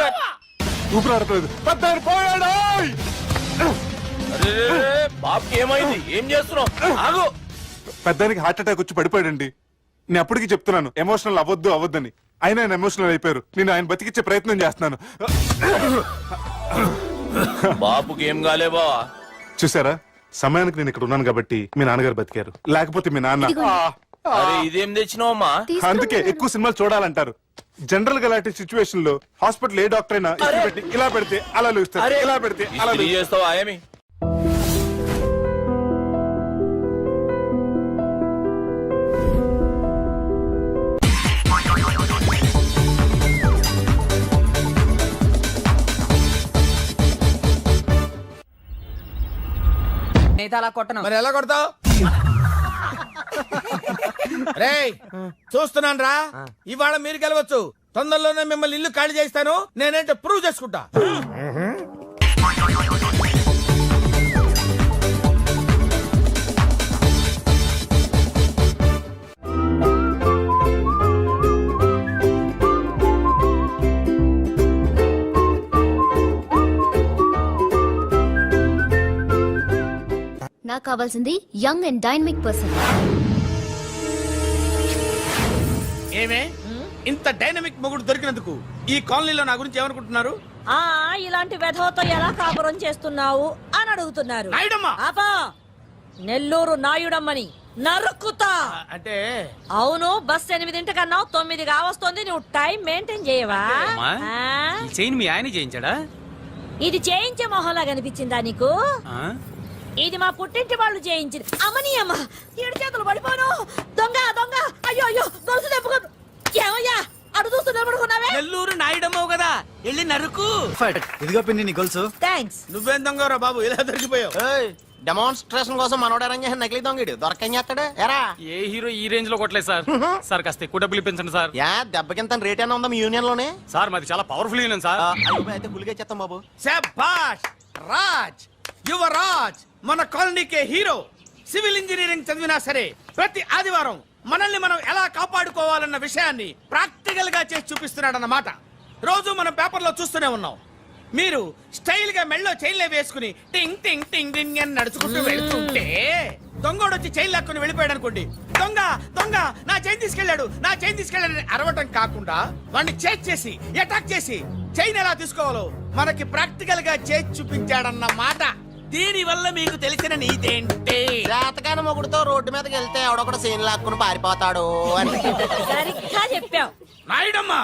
ఊపిరాడట్లేదు. పెద్దాయన పోయాడు. బాబుకి ఏమైంది? ఏం చేస్తున్నావు? ఆగు. పెద్దానికి హార్ట్ అటాక్ వచ్చి పడిపోయాడండి. నేను అప్పటికి చెప్తున్నాను ఎమోషనల్ అవ్వద్దని. ఆయన ఎమోషనల్ అయిపోయారు. నేను ఆయన బతికిచ్చే ప్రయత్నం చేస్తున్నాను. బాబుకి ఏం కాలే బావా? చూసారా, సమయానికి నేను ఇక్కడ ఉన్నాను కాబట్టి మీ నాన్నగారు బతికారు. లేకపోతే మీ నాన్న. అరే ఇదేం తెచ్చినావమ్మా? అందుకే ఎక్కువ సినిమాలు చూడాలంటారు. జనరల్ గా ఇలాంటి సిచ్యువేషన్ లో హాస్పిటల్ ఏ డాక్టర్ అయినా ఇస్త్రీ పెట్టి ఇలా పెడితే అలా లూస్తారు, ఇలా పెడితే అలా ఇస్త్రీ చేస్తావా ఏమి? అలా కొట్టను. మరి ఎలా కొడతావు? రేయ్ చూస్తున్నాను రా, ఇవాళ మీరు గెలవచ్చు. తొందరలోనే మిమ్మల్ని ఇల్లు ఖాళీ చేస్తాను. నేనేంటో ప్రూవ్ చేసుకుంటా. నాకు కావాల్సింది యంగ్ అండ్ డైనమిక్ పర్సన్. ఏమే ఇంత డైనమిక్ మొగుడు దొరికినందుకు ఈ కాలనీలో నా గురించి ఏమనుకుంటున్నారు? ఇలాంటి వెధవతో ఎలా కాపురం చేస్తున్నావు అని అడుగుతున్నారు. నాయుడమ్మ. ఆపా, నెల్లూరు నాయుడమ్మని నరుక్కుతా. అంటే అవును, బస్ 8:00 9 కావస్తుంది. నువ్వు టైం మెయింటైన్ చేయవా? చైన్ మీ ఆయన చేయించాడా? ఇది చేయించే మొహంలా కనిపించిందా నీకు? ఇది మా పుట్టింటి వాళ్ళు చేయించింది. అమ్మని అమ్మ, 7 చేతులు పడిపోను. దొంగ దొంగ, అయ్యో అయ్యో, గొలుసు తెప్పుకో. ఏమయ్యా అడు చూస్తూ నిలబడుకున్నావే? నెల్లూరు నాయుడమ్మవు కదా, వెళ్ళి నరుకు. ఇదిగో పిన్ని నీ గొలుసు. థ్యాంక్స్. నువ్వేం దొంగరా బాబు ఇలా దొరికిపోయావు? డెమాన్స్ట్రేషన్ కోసం మనోడు అరేంజ్ చేసిన నకిలీ దొంగడు దొరకని చేస్తాడు ఎరా. ఏ హీరో ఈ రేంజ్ లో కొట్టలేదు సార్. సార్ కాస్త ఎక్కువ డబ్బులు ఇప్పించండి సార్. యా దెబ్బకింత రేట్ అయినా ఉందా మీ యూనియన్ లోనే? సార్ మాది చాలా పవర్ఫుల్ యూనియన్ సార్. అయితే గులిగా చేస్తాం బాబు. శభాష్ రాజ్, యువరాజ్, మన కాలనీకే హీరో. సివిల్ ఇంజనీరింగ్ చదివినా సరే ప్రతి ఆదివారం మనల్ని మనం ఎలా కాపాడుకోవాలన్న విషయాన్ని ప్రాక్టికల్ గా చేసి చూపిస్తున్నాడన్నమాట. రోజు మనం పేపర్లో చూస్తూనే ఉన్నాం. మీరు స్టైల్ గా మెళ్ళో చైన్లే వేసుకుని టింగ్ టింగ్ టింగ్ టింగ్ అని నడుచుకుంటూ వెళ్తుంటే దొంగోడు వచ్చి చైన్ లాక్కుని వెళ్ళిపోయాడు అనుకోండి. దొంగ దొంగ నా చైన్ తీసుకెళ్ళాడు, నా చైన్ తీసుకెళ్ళాడు అరవటం కాకుండా వాడిని చేజ్ చేసి అటాక్ చేసి చైన్ ఎలా తీసుకోవాలో మనకి ప్రాక్టికల్ గా చేసి చూపించాడన్న మాట. దీని వల్ల మీకు తెలిసిన నీతేంటి? జాతకాన మొగుడుతో రోడ్డు మీదకి వెళ్తే ఎవడొకడు సీన్ లాక్కుని పారిపోతాడు అని. సరిగ్గా చెప్పావు. నాయుడమ్మా.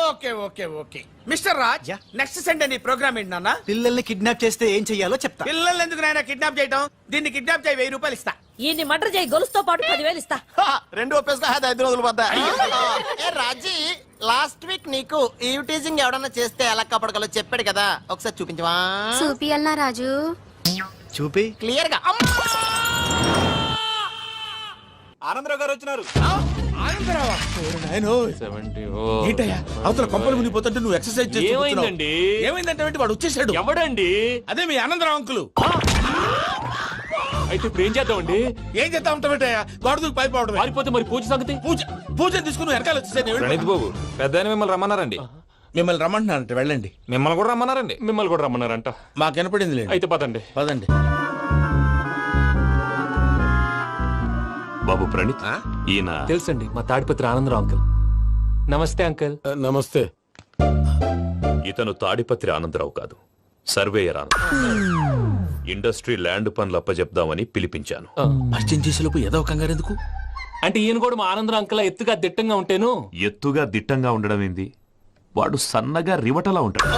Okay okay okay mister Raj, next Sunday నీ ప్రోగ్రామ్ ఏంటి నాన్న? పిల్లల్ని కిడ్నాప్ చేస్తే ఏం చెయ్యాలో చెప్తా. పిల్లల్ని ఎందుకు నాయన కిడ్నాప్ చేయటం? దీన్ని కిడ్నాప్ చేయి, 1000 రూపాయలు ఇస్తా. ఈ మటర్ చేయి, గొలుసుతో పాటు 10,000 ఇస్తా. రెండు ఒప్పేసుకో 5 రోజులు పడ్డా. రాజీ లాస్ట్ వీక్ నీకు ఈవ్ టీజింగ్ ఎవడన్నా చేస్తే ఎలా కాపాడగలో చెప్పాడు కదా, ఒకసారి చూపించవా? చూపియల్నా రాజు? చూపి క్లియర్ గా. ఆనందరావు గారు వచ్చినారు. ఆనందరావా? ఏంటయ్యా అవతల కొంపలు మునిగిపోతుంటే నువ్వు ఎక్సర్సైజ్ చేస్తూ ఏమైందండి? ఏమైందంటే వాడు వచ్చేసాడు. ఎవడండి? అదే మీ ఆనందరావు అంకులు. అయితే ఇప్పుడు ఏం చేద్దామండి? ఏం చేస్తా ఉంటావేటయ్యా? గొడవకు పైపోవడమే. పారిపోతే మరి పూజ సంగతి? పూజ తీసుకుని వెనకాల వచ్చేసాడు. ప్రణీత్ బాబు పెద్ద మిమ్మల్ని రమ్మన్నారండి. మిమ్మల్ని రమ్మంటున్నారంట, వెళ్ళండి. మిమ్మల్ని కూడా రమ్మన్నారండి. మిమ్మల్ని కూడా రమ్మన్నారంట. మాకు వినపడింది లేదు. అయితే పదండి. పదండి. బాబు ప్రణీత్, ఈయన తెలుసండి, మా తాడిపత్రి ఆనందరావు అంకుల్. నమస్తే అంకుల్. నమస్తే. ఇతను తాడిపత్రి ఆనందరావు కాదు, సర్వేయర్ ఆనందరావు. ఇండస్ట్రీ ల్యాండ్ పనులు అప్పజెప్దామని పిలిపించాను. పరిచయం చేసేలోపు ఏదో కంగారు ఎందుకు? అంటే ఈయన కూడా మా ఆనందరావు అంకుల్ ఎత్తుగా దిట్టంగా ఉంటేను. ఎత్తుగా దిట్టంగా ఉండడం ఏంది, వాడు సన్నగా రివటలా ఉంటాడు.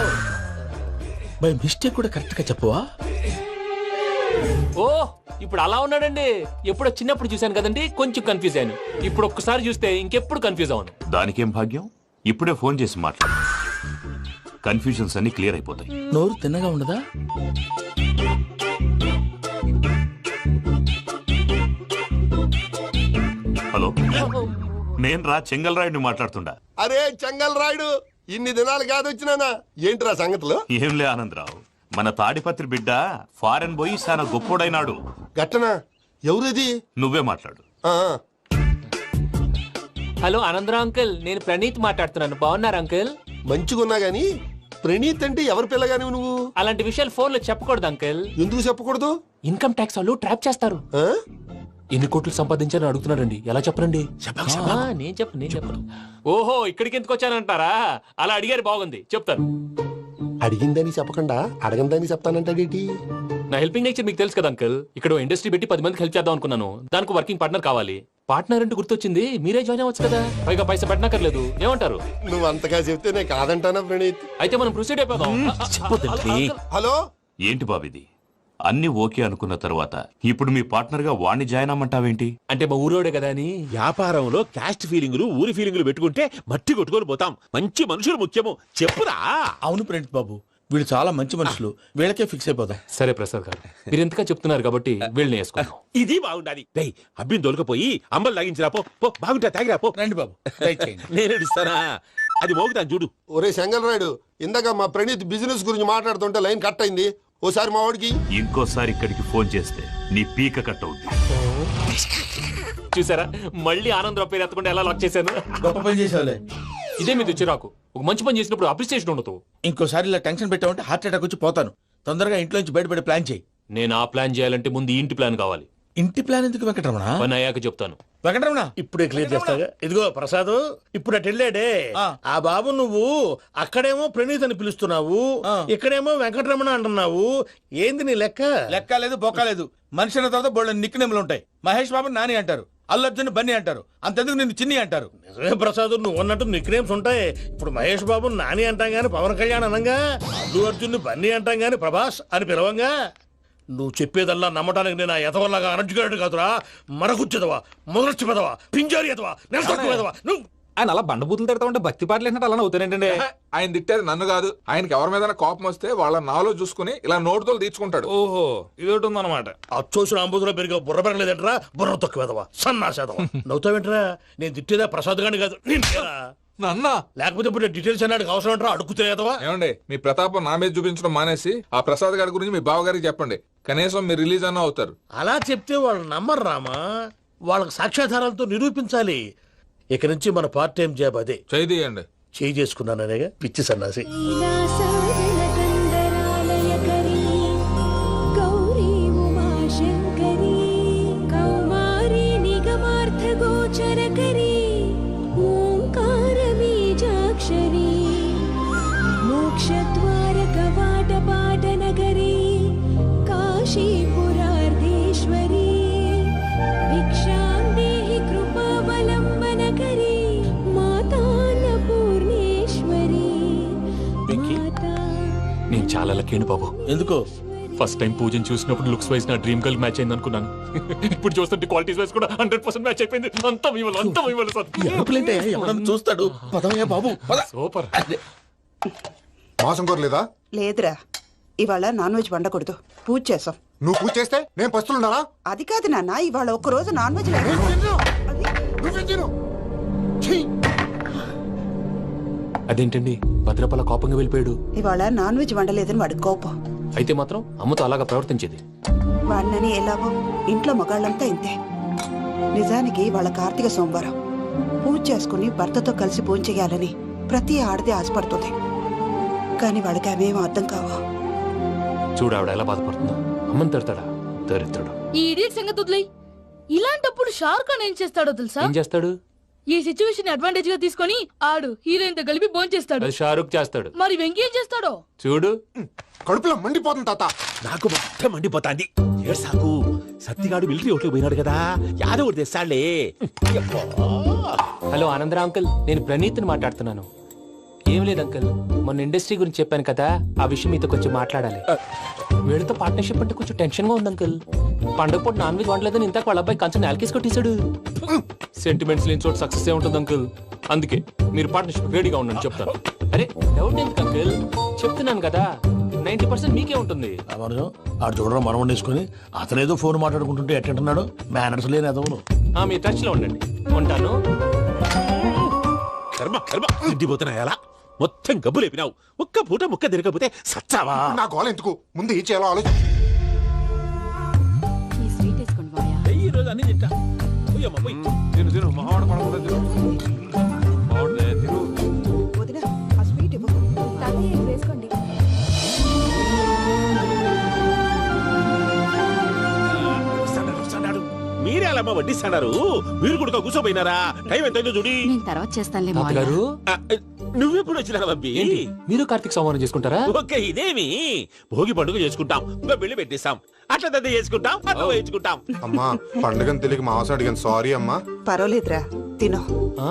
బై మిస్టేక్ కూడా కరెక్ట్ గా చెప్పవా? ఓ ఇప్పుడు అలా ఉన్నాడండి. ఎప్పుడో చిన్నప్పుడు చూశాను కదండి, కొంచెం కన్ఫ్యూజ్ అయ్యాను. ఇప్పుడు ఒక్కసారి చూస్తే ఇంకెప్పుడు కన్ఫ్యూజ్ అవ్వను. దానికేం భాగ్యం, ఇప్పుడే ఫోన్ చేసి మాట్లాడు. కన్ఫ్యూజన్స్ అన్ని క్లియర్ అయిపోతాయి. నోరు తిన్నగా ఉండదా? హలో, నేను రా చెంగల్ రాయుడిని మాట్లాడుతుండా. అరే చెంగల్ రాయుడు, ఇన్ని దినాలు కాదు వచ్చినానా? ఏంట్రా సంగతులు? ఏంలే ఆనందరావు, మన తాడిపత్రి బిడ్డ ఫారెన్ పోయి చాలా గొప్పోడైనాడు. గట్టనా? ఎవరిది? నువ్వే మాట్లాడు. హలో ఆనందరావు అంకుల్, నేను ప్రణీత్ మాట్లాడుతున్నాను. బాగున్నారు అంకుల్? మంచిగున్నా గాని ప్రణీత్ అంటే ఎవరి పిల్లగాని నువ్వు? అలాంటి విషయాలు ఫోన్ లో చెప్పకూడదు అంకుల్. ఎందుకు చెప్పకూడదు? ఇన్కమ్ ట్యాక్స్ వాళ్ళు ట్రాప్ చేస్తారు. ఆ? ఎన్ని కోట్లు సంపాదించాలని అడుగుతున్నారండి. ఎలా చెప్పరండి? నేను చెప్పను. ఓహో, ఇక్కడికి ఎందుకు వచ్చానంటారా? అలా అడిగారు, బాగుంది, చెప్తాను. అడిగిందని చెప్పకుండా అడగందని చెప్తానంటాడేటి? నా హెల్పింగ్ నేచర్ మీకు తెలుసు కదా అంకుల్. ఇక్కడ ఇండస్ట్రీ పెట్టి 10 మందికి హెల్ప్ చేద్దాం అనుకున్నాను. దానికి వర్కింగ్ పార్ట్నర్ కావాలి. పార్ట్నర్ అంటే గుర్తొచ్చింది, మీరే జాయిన్ అవ్వచ్చు కదా. పైగా పైసా పెట్టనక్కర్లేదు. ఏమంటారు? నువ్వు అంతగా చెప్తే నేను కాదంటానా ప్రణీత్? అయితే మనం ప్రొసీడ్ అయిపోదాం. హలో, ఏంటి బాబిది? అన్ని ఓకే అనుకున్న తర్వాత ఇప్పుడు మీ పార్ట్నర్ గా వాణ్ణి జాయిన్ అమ్మంటావేంటి? అంటే మా ఊరోడే కదా అని. వ్యాపారంలో క్యాస్ట్ ఫీలింగులు, ఊరి ఫీలింగులు పెట్టుకుంటే మట్టి కొట్టుకొని పోతాం. మంచి మనుషులు ముఖ్యము. చెప్పురా. అవును ప్రణీత్ బాబు, వీళ్ళు చాలా మంచి మనుషులు. వీళ్ళకే ఫిక్స్ అయిపోతాం. సరే ప్రసాద్ గారు, మీరు ఎంతగా చెప్తున్నారు కాబట్టి వీళ్ళని వేసుకున్నాం. ఇది బాగుండాలి. అబ్బిని దొలకపోయి అంబలు లాగించిరా పో. బాగుంటా తాగిరా పో. రండి బాబు, నేను ఇస్తానా? అది మోగుతాను చూడు. ఒరే చెంగల్ రాయుడు, ఇందాక మా ప్రణీత్ బిజినెస్ గురించి మాట్లాడుతుంటే లైన్ కట్ అయింది. ఓసారి మా వాడికి ఇంకోసారి ఇక్కడికి ఫోన్ చేస్తే నీ పీక కట్ అవుతుంది. చూసారా, మళ్ళీ ఆనందరావు పేరు ఎత్తకుండా ఎలా లాక్ చేశాను. గొప్ప పని చేసేవాళ్ళే. ఇదే మీద చిరాకు. ఒక మంచి పని చేసినప్పుడు అప్రిసియేషన్ ఉండదు. ఇంకోసారి ఇలా టెన్షన్ పెట్టామంటే హార్ట్ అటాక్ వచ్చి పోతాను. తొందరగా ఇంట్లో నుంచి బయటపడే ప్లాన్ చేయి. నేను ఆ ప్లాన్ చేయాలంటే ముందు ఇంటి ప్లాన్ కావాలి. ఇంటి ప్లాన్ ఎందుకు వెంకటరమణ? పని అయ్యాక చెప్తాను. వెంకటరమణ ఇప్పుడే క్లియర్ చేస్తాగా. ఇదిగో ప్రసాద్, ఇప్పుడు అటు వెళ్ళాడే ఆ బాబు, నువ్వు అక్కడేమో ప్రణీత్ అని పిలుస్తున్నావు, ఇక్కడేమో వెంకటరమణ అంటున్నావు. ఏంది నీ లెక్క? లెక్క లేదు, బొక్క లేదు. మనిషి అన్న తర్వాత బోళ్ళ నిక్నెములు ఉంటాయి. మహేష్ బాబు నాని అంటారు, అల్లు అర్జున్ బన్నీ అంటారు, అంతెందుకు నిన్ను చిన్ని అంటారు. నిజమే ప్రసాద్, నువ్వు అన్నట్టు నిక్ నేమ్స్ ఉంటాయి. ఇప్పుడు మహేష్ బాబు నాని అంటాం గాని పవన్ కళ్యాణ్ అనంగా, అల్లు అర్జున్ బన్నీ అంటాం గాని ప్రభాస్ అని పిలవంగా. నువ్వు చెప్పేదల్లా నమ్మటానికి నేను ఆ ఎతవల్లాగా అనర్జుకేటెడ్ కాదురా. మరగుచ్చదవా, మొదలచ్చి పెదవా, పింజారి ఎదవా, నెలసొక్కు పెదవా నువ్వు. ఆయన అలా బండబూతులు తిడతా ఉంటే భక్తి పాటలు ఏంటంటే అలా అవుతానంటే ఆయన తిట్టేది నన్ను కాదు, ఆయనకి ఎవరి మీద కోపం వస్తే వాళ్ళ నాలో చూసుకుని ఇలా నోటుతో తీర్చుకుంటాడు. ఓహో ఇది ఒకటి ఉందన్నమాట. అచ్చోసిన అంబుధులో పెరిగే బుర్ర పెరగలేదంటరా, బుర్ర తొక్కువేదవా సన్నాసేదవా. నవ్వుతావేంట్రా? నేను తిట్టేదా ప్రసాద్ గాని కాదు నిన్నేరా. నాన్న లేకపోతే ఇప్పుడు డీటెయిల్స్ అన్నాడు అవసరం అంటారా? అడుగుతాయేదవా. ఏమండి, మీ ప్రతాపం నా మీద చూపించడం మానేసి ఆ ప్రసాద్ గారి గురించి మీ బావగారికి చెప్పండి. కనీసం మీరు రిలీజ్ అన్న అవుతారు. అలా చెప్తే వాళ్ళు నమ్మరు రామా, వాళ్ళకి సాక్ష్యాధారాలతో నిరూపించాలి. ఇక నుంచి మన పార్ట్ టైం జాబ్ అదే. చేయండి. చేయి చేసుకున్నాననేగా పిచ్చి సన్నాసి. నగరీ కాశీపురార్ధేశ్వరీ భిక్షాం దేహి కృపావలంబనకరీ మాతాన్నపూర్ణేశ్వరీ. నేను చాలా లక్కీ బాబు. ఎందుకో? ఫస్ట్ టైం పూజను చూసినప్పుడు లుక్స్ వైజ్ నా డ్రీమ్ గర్ల్ మ్యాచ్ అయింది అనుకున్నాను. ఇప్పుడు చూస్తుంటే క్వాలిటీస్ వైజ్ కూడా 100% మ్యాచ్ అయిపోయింది. అంతా ఇవ్వాలి ఎవడన్నా చూస్తాడు. పదవయ్యా బాబు పద. సూపర్. మాసం కోరలేదా? లేదురా, ఇవాళ నాన్ వెజ్ వండకూడదు, పూజ చేసాం. నువ్వు పూజ చేస్తే నేను పస్తులున్నానా? అది కాదు నాన్న, ఇవాళ ఒక్క రోజు నాన్ వెజ్ లేదు. అదేంటండి భద్రపల కోపంగా వెళ్ళిపోయాడు? ఇవాళ నాన్ వెజ్ వండలేదని వాడి కోపం. అయితే మాత్రం అమ్మతో అలాగా ప్రవర్తించేది. వాడినని ఎలాగో ఇంట్లో మగాళ్ళంతా ఇంతే. నిజానికి వాళ్ళ కార్తీక సోమవారం పూజ చేసుకుని భర్తతో కలిసి పూజ చేయాలని ప్రతి ఆడది ఆశపడుతుంది. కానీ వాడికి అవేం అర్థం కావు. చూడు ఆవిడ ఎలా బాధపడుతుందో. అమ్మని తిడతాడా? దరిద్రుడు. ఈ ఇడియట్ సంగతి వదిలేయ్. ఇలాంటప్పుడు షారుఖ్ ఖాన్ ఏం చేస్తాడో తెలుసా? ఏం చేస్తాడు? ఈ సిచ్యువేషన్ అడ్వాంటేజ్ గా తీసుకొని ఆడు హీరోయిన్ తో కలిపి బోన్ చేస్తాడు. అది షారుఖ్ చేస్తాడు. మరి వెంకీ ఏం చేస్తాడో చూడు. కడుపులో మండిపోతుంది తాత. నాకు మొత్తం మండిపోతాంది. ఏడ్సాకు, సత్తిగాడు మిలిటరీ ఓట్లు పోయినాడు కదా, యాదవ్ ఒకటి తెస్తాడులే. హలో ఆనందరా అంకుల్, నేను ప్రణీత్ని మాట్లాడుతున్నాను. ఏం లేదు అంకుల్, మొన్న ఇండస్ట్రీ గురించి చెప్పాను కదా, ఆ విషయం మీతో కొంచెం మాట్లాడాలి. వీళ్ళతో పార్ట్నర్షిప్ అంటే కొంచెం టెన్షన్ గా ఉంది అంకుల్. పండుగ పూట నాన్ వెజ్ వండలేదని ఇంతకు వాళ్ళ అబ్బాయి కంచెం నేలకేసి కొట్టేశాడు. సెంటిమెంట్స్ లేని చోట సక్సెస్ ఏ ఉంటుంది అంకుల్. అందుకే మీరు పార్ట్నర్షిప్ రెడీగా ఉండండి చెప్తాను. అరే డౌట్ ఎందుకు అంకుల్, చెప్తున్నాను కదా 90% మీకే ఉంటుంది. ఆడు చూడడం మనం వండేసుకుని అతనేదో ఫోన్ మాట్లాడుకుంటుంటే ఎట్టంటున్నాడు. మేనర్స్ లేని అదవును. మీ టచ్ లో ఉండండి. ఉంటాను. కర్మ కర్మ తిండిపోతున్నా ఎలా మొత్తం గబ్బు లేపినావు. ఒక్క పూట ముక్క తిరగకపోతే సచ్చావా? నా గోల ఎందుకు, ముందు ఏం చేయాలో ఆలోచన. ఈ రోజు అన్ని తింటా. పోయమ్మ, పోయ్. వదినా, ఆ స్వీట్ ఇవ్వు. వేసుకోండి. మీరే అలా వడ్డిస్తున్నారు. మీరు కూడా కూర్చోపోయినారా? టైం ఎంతైందో చూడి. నేను తర్వాత చేస్తానులే తాతగారు, నువ్వెప్పుడు వచ్చినా బంబి? ఏంటి మీరు కార్తీక సంహారం చేసుకుంటారా? ఓకే, ఇదేమి భోగి పండుగ చేసుకుంటాం, ఇంకా పెళ్లి పెట్టేస్తాం, అట్లా దద్ద చేసుకుంటాం, అట్లా వేయించుకుంటాం. అమ్మా పండుగని తెలియక మాంసం అడిగాను, సారీ అమ్మా. పర్వాలేదురా, తినో. ఆ?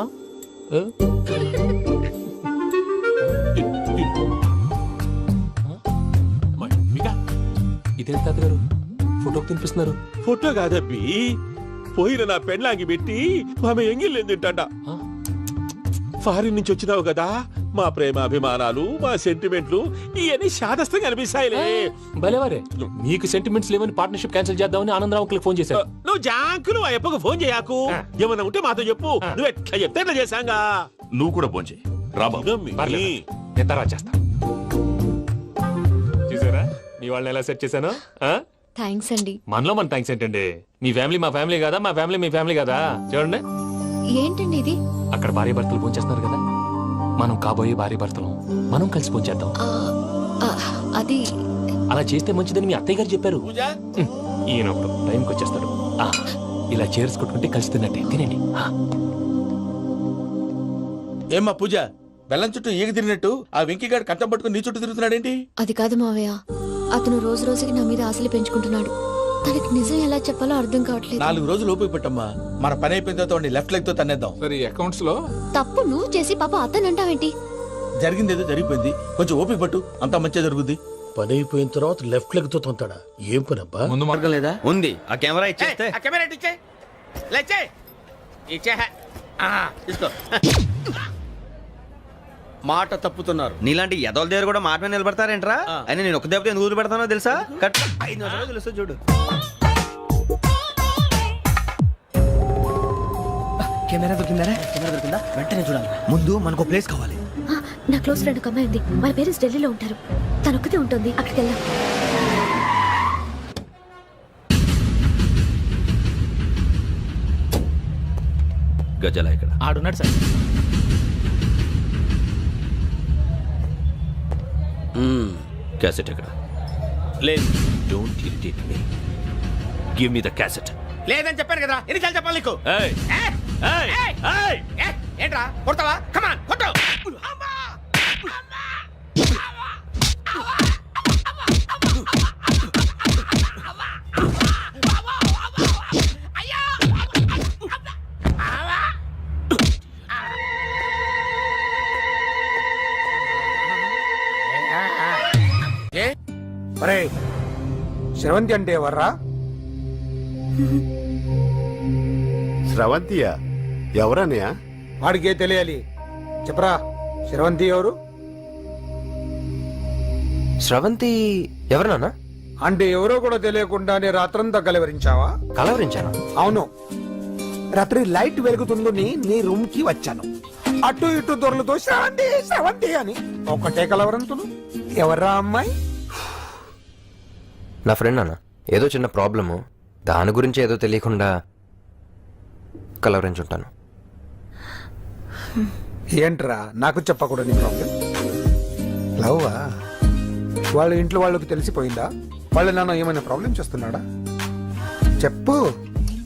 ఏ? ఇదేంటి తాతగారు ఫోటోకి తినిపిస్తున్నారు? ఫోటో కాదబ్బి, పోయిన నా పెళ్ళాంగి పెట్టి ఆమె ఎంగిల్లేం తింటాడ. ఫారిన్ నుంచి వచ్చినావు కదా, మా ప్రేమ అభిమానాలు, మా సెంటిమెంట్లు ఇవన్నీ శాదస్తంగా అనిపిస్తాయిలే. భలేవారే, మీకు సెంటిమెంట్స్ లేవని పార్ట్నర్షిప్ క్యాన్సిల్ చేద్దామని ఆనందరావు అంకుల్ ఫోన్ చేశారు. నువ్వు జాంకులు ఆ అప్పకు ఫోన్ చేయకు. ఏమన్నా ఉంటే మాతో చెప్పు. నువ్వు ఎట్లా చెప్తే ఎట్లా చేశాంగా. నువ్వు కూడా ఫోన్ చేయి. పర్లేదు, నేను తర్వాత చేస్తా. చూసారా మీ వాళ్ళని ఎలా సెట్ చేశాను? థ్యాంక్స్ అండి. మనలో మన థ్యాంక్స్ ఏంటండి, మీ ఫ్యామిలీ మా ఫ్యామిలీ కదా, మా ఫ్యామిలీ మీ ఫ్యామిలీ కదా. చూడండి, ఏంటండి ఇది? అక్కడ భార్య భర్తలు ఫోన్ చేస్తున్నారు కదా, మనం కాబోయే భార్య భర్తలు మనం కలిసి ఫోన్ చేద్దాం. అది అలా చేస్తే మంచిదని మీ అత్తయ్య గారు చెప్పారు. ఈయన ఒకడు టైంకి వచ్చేస్తాడు. ఇలా చేర్స్ కొట్టుకుంటే కలిసి తిన్నట్టే. తినండి. ఏమ్మా పూజ, బెల్లం చుట్టూ ఈగ తిరిగినట్టు ఆ వెంకీగాడు కంటం పట్టుకుని నీ చుట్టూ తిరుగుతున్నాడేంటి? అది కాదు మావయ్య, అతను రోజు రోజుకి నా మీద ఆశలు పెంచుకుంటున్నాడు. తనకి నిజం ఎలా చెప్పాలో అర్థం కావట్లేదు. 4 రోజులు ఓపిక పట్టమ్మా, మన పని అయిపోయిన తర్వాత లెఫ్ట్ లెగ్ తో తన్నేద్దాం. సరే అకౌంట్స్ లో తప్పు నువ్వు చేసి పాప అతను అంటావేంటి? జరిగిందేదో జరిగిపోయింది, కొంచెం ఓపిక పట్టు, అంతా మంచిగా జరుగుద్ది. పని అయిపోయిన తర్వాత లెఫ్ట్ లెగ్ తో తొంతాడా? ఏం పని అబ్బా? ముందు మార్గం లేదా? ఉంది. ఆ కెమెరా ఇచ్చేస్తే కెమెరా ఇచ్చే లేచే ఇచ్చే తీసుకో. మాట తప్పుతున్నారు. నీలాంటి ఎదల దగ్గర కూడా మాట మీద నిలబడతారేంట్రా? అని నేను ఒక దెబ్బతో ఎందుకు పెడతానో తెలుసా? కట్ 5 నిమిషాలు తెలుసు చూడు. కెమెరా దొరికిందా? వెంటనే చూడాలి. ముందు మనకు ప్లేస్ కావాలి. నా క్లోజ్ ఫ్రెండ్ ఒక అమ్మాయి ఉంది. వాళ్ళ పేరెంట్స్ ఢిల్లీలో ఉంటారు. తను ఒక్కతే ఉంటుంది. అక్కడికి వెళ్దాం. గజల ఇక్కడ ఆడున్నాడు సార్. క్యాసెట్ ఎక్కడ? లేదు. Don't irritate me. Give me the cassette. లేదని చెప్పాను కదా, ఎన్నిసార్లు చెప్పాలి నీకు? ఏయ్ ఏ? ఏయ్ ఏయ్! ఏయ్ ఏ? ఏంట్రా కొడతావా? కమాన్ కొట్టు. అరే శ్రవంతి అంటే ఎవర్రా? స్రవంతియా? ఎవరన్నయ్యా? వాడికే తెలియాలి. చెప్పరా, శ్రవంతి ఎవరు? స్రవంతి ఎవరు నాన్న? అంటే ఎవరో కూడా తెలియకుండానే రాత్రంతా కలవరించావా? కలవరించాను. అవును, రాత్రి లైట్ వెలుగుతుందని నీ రూమ్ కి వచ్చాను. అటు ఇటు దొరలతో శ్రవంతి శ్రవంతి అని ఒకటే కలవరంతులు. ఎవర్రా అమ్మాయి? నా ఫ్రెండ్ అన్న. ఏదో చిన్న ప్రాబ్లము, దాని గురించి ఏదో తెలియకుండా కలవరించుంటాను. ఏంట్రా నాకు చెప్పకూడదు ప్రాబ్లం? లవ్వా? వాళ్ళ ఇంట్లో వాళ్ళకి తెలిసిపోయిందా? వాళ్ళ నాన్న ఏమైనా ప్రాబ్లం చేస్తున్నాడా? చెప్పు,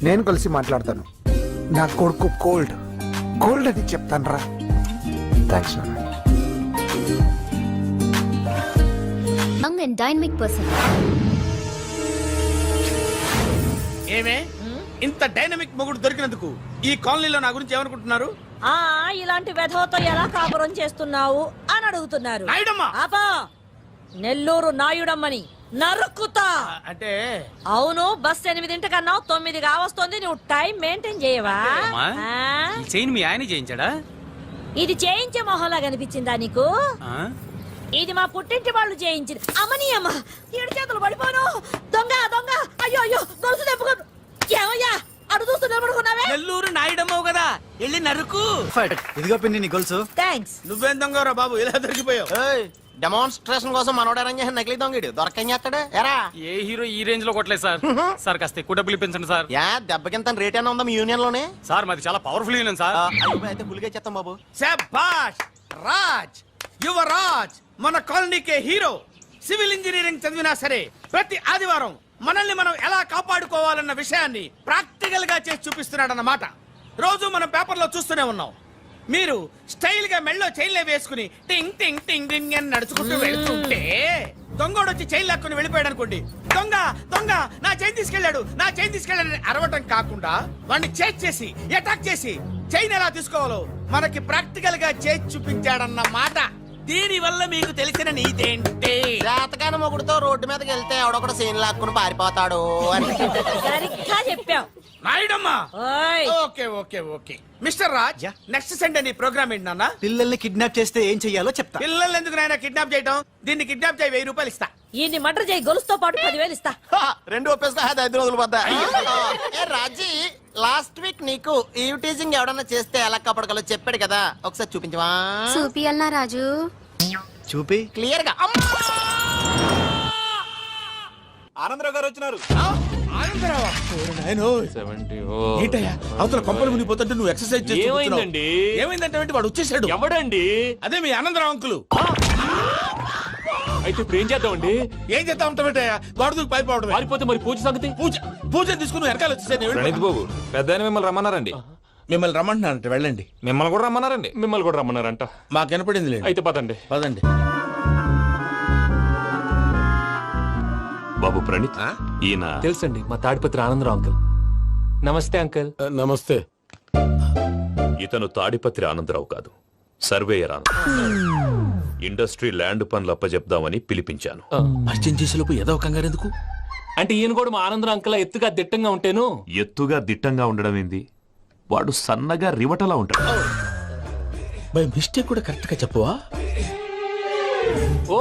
నేను కలిసి మాట్లాడతాను. నా కొడుకు కోల్డ్ అని చెప్తాను రా. థ్యాంక్స్ నాన్న. Young and dynamic person. ఏమే ఇంత డైనమిక్ మొగుడు దొరికినందుకు ఈ కాలనీలో నా గురించి ఏమనుకుంటున్నారు? ఇలాంటి వెధవతో ఎలా కాపురం చేస్తున్నావు అని అడుగుతున్నారు. నాయుడమ్మ! ఆపా! నెల్లూరు నాయుడమ్మని నరుక్కుతా. అంటే అవును, బస్ 8:00 9 కావస్తుంది. నువ్వు టైం మెయింటైన్ చేయవా? చైన్ మీ ఆయన చేయించాడా? ఇది చేయించే మొహంలా కనిపించిందా నీకు? ఇది మా పుట్టింటి వాళ్ళు చేయించింది. అమ్మని అమ్మ, 7 చేతులు పడిపోను. దొంగ దొంగ! అయ్యో అయ్యో, గొలుసు తెప్పుకో. ఏమయ్యా అడు చూస్తూ నిలబడుకున్నావే? నెల్లూరు నాయుడమ్మవు కదా, వెళ్ళి నరుకు. ఇదిగో పిన్ని నీ గొలుసు. థ్యాంక్స్. నువ్వేం దొంగరా బాబు, ఇలా దొరికిపోయావు? డెమాన్స్ట్రేషన్ కోసం మనోడు నకిలీ దొంగడు దొరకని చేస్తాడు. ఎరా ఏ హీరో ఈ రేంజ్ లో కొట్టలేదు సార్. సార్ కాస్త ఎక్కువ డబ్బులు ఇప్పించండి సార్. యా దెబ్బకింత రేట్ అయినా ఉందా మీ యూనియన్ లోనే? సార్ మాది చాలా పవర్ఫుల్ యూనియన్ సార్. అయితే గులిగా చేస్తాం బాబు. శభాష్ రాజ్, యువరాజ్, మన కాలనీకే హీరో. సివిల్ ఇంజనీరింగ్ చదివినా సరే ప్రతి ఆదివారం మనల్ని మనం ఎలా కాపాడుకోవాలన్న విషయాన్ని ప్రాక్టికల్ గా చేసి చూపిస్తున్నాడన్నమాట. రోజు మనం పేపర్లో చూస్తూనే ఉన్నాం. మీరు స్టైల్ గా మెళ్ళో చైన్లే వేసుకుని టింగ్ టింగ్ టింగ్ టింగ్ అని నడుచుకుంటూ వెళ్తుంటే దొంగోడు వచ్చి చైన్ లాక్కుని వెళ్ళిపోయాడు అనుకోండి. దొంగ దొంగ నా చైన్ తీసుకెళ్ళాడు అరవటం కాకుండా వాడిని చేజ్ చేసి అటాక్ చేసి చైన్ ఎలా తీసుకోవాలో మనకి ప్రాక్టికల్ గా చేసి చూపించాడన్న మాట. దీని వల్ల మీకు తెలిసిన నీతేంటి? జాతకాన మొగుడుతో రోడ్డు మీదకి వెళ్తే ఎవడొకడు సీన్ లాక్కుని పారిపోతాడు అని. సరిగ్గా చెప్పావు నాయుడమ్మా. ఓయ్. Okay okay okay mister Raj, next Sunday నీ ప్రోగ్రామ్ ఏంటి నాన్న? పిల్లల్ని కిడ్నాప్ చేస్తే ఏం చెయ్యాలో చెప్తా. పిల్లలు ఎందుకు నాయన కిడ్నాప్ చేయటం? దీన్ని కిడ్నాప్ చేయి, 1000 రూపాయలు ఇస్తా. ఈయన్ని మర్డర్ చేయి, గొలుసుతో పాటు 10,000 ఇస్తా. 2 ఒప్పేసుకో, 5 రోజులు పడ్డా. రాజీ, లాస్ట్ వీక్ నీకు ఈవ్ టీజింగ్ ఎవడన్నా చేస్తే ఎలా కాపాడగలో చెప్పాడు కదా, ఒకసారి చూపించవా? చూపియల్నా రాజు? చూపి క్లియర్ గా. ఆనందరావు గారు వచ్చినారు. ఆనందరావా? ఏంటయ్యా అవతల కొంపలు మునిగిపోతుంటే నువ్వు ఎక్సర్సైజ్ చేస్తూ ఏమైందండి? ఏమైందంటే వాడు వచ్చేసాడు. ఎవడండి? అదే మీ ఆనందరావు అంకులు. అయితే ఇప్పుడు ఏం చేద్దామండి? ఏం చేస్తా ఉంటావేటయ్యా, వాడు దూకి పైపోవడమే. పారిపోతే మరి పూజ సంగతి? పూజ తీసుకుని వెనకాల వచ్చేసాను. ప్రణీత్ బాబు, పెద్ద మిమ్మల్ని రమ్మన్నారండి. మిమ్మల్ని రమ్మంటున్నారంట, వెళ్ళండి. మిమ్మల్ని కూడా రమ్మన్నారండి. మిమ్మల్ని కూడా రమ్మన్నారంట. మాకు వినపడింది లేదు. అయితే పదండి. పదండి. బాబు ప్రణీత్, ఈయన తెలుసండి మా తాడిపత్రి ఆనందరావు అంకుల్. నమస్తే అంకుల్. నమస్తే. ఇతను తాడిపత్రి ఆనందరావు కాదు, సర్వేయర్ ఆనందరావు. ఇండస్ట్రీ ల్యాండ్ పనులు అప్పచెప్దామని పిలిపించాను. పరిచయం చేసేలోపు ఏదో కంగారు ఎందుకు? అంటే ఈయన కూడా మా ఆనందరావు అంకుల్ ఎత్తుగా దిట్టంగా ఉంటేను. ఎత్తుగా దిట్టంగా ఉండడం ఏంది? వాడు సన్నగా రివటలా ఉంటాడు. బై మిస్టేక్ కూడా కరెక్ట్ గా చెప్పవా? ఓ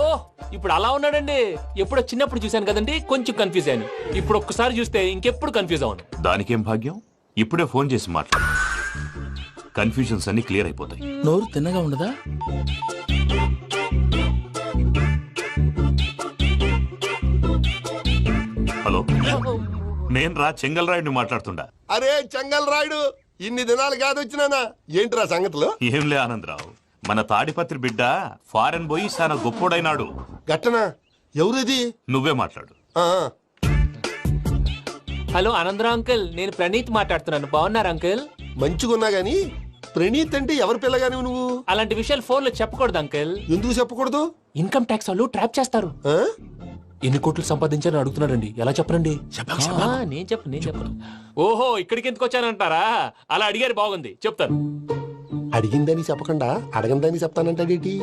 ఇప్పుడు అలా ఉన్నాడండి. ఎప్పుడో చిన్నప్పుడు చూశాను కదండి, కొంచెం కన్ఫ్యూజ్ అయ్యాను. ఇప్పుడు ఒక్కసారి చూస్తే ఇంకెప్పుడు కన్ఫ్యూజ్ అవ్వను. దానికేం భాగ్యం, ఇప్పుడే ఫోన్ చేసి మాట్లాడు, కన్ఫ్యూజన్స్ అన్ని క్లియర్ అయిపోతాయి. నోరు తిన్నగా ఉండదా? హలో, నేను చెంగల్ రాయుడిని మాట్లాడుతుండా. అరే చెంగల్ రాయుడు, ఇన్ని దినాలు కాదు వచ్చినానా? ఏంట్రా సంగతులు? ఏంలే ఆనందరావు, మన తాడిపత్రి బిడ్డ ఫారెన్ పోయి చాలా గొప్పోడైనాడు. గట్టనా? ఎవరిది? నువ్వే మాట్లాడు. హలో ఆనందరావు అంకుల్, నేను ప్రణీత్ మాట్లాడుతున్నాను. బాగున్నారు అంకుల్? మంచిగున్నా గాని ప్రణీత్ అంటే ఎవరి పిల్లగాని నువ్వు? అలాంటి విషయాలు ఫోన్ లో చెప్పకూడదు అంకుల్. ఎందుకు చెప్పకూడదు? ఇన్కమ్ ట్యాక్స్ వాళ్ళు ట్రాప్ చేస్తారు. ఆ? ఎన్ని కోట్లు సంపాదించాలని అడుగుతున్నారండి. ఎలా చెప్పరండి? నేను చెప్పను. ఓహో, ఇక్కడికి ఎందుకు వచ్చానంటారా? అలా అడిగారు, బాగుంది, చెప్తాను. అడిగిందని చెప్పకుండా అడగందని చెప్తానంటాడేటి?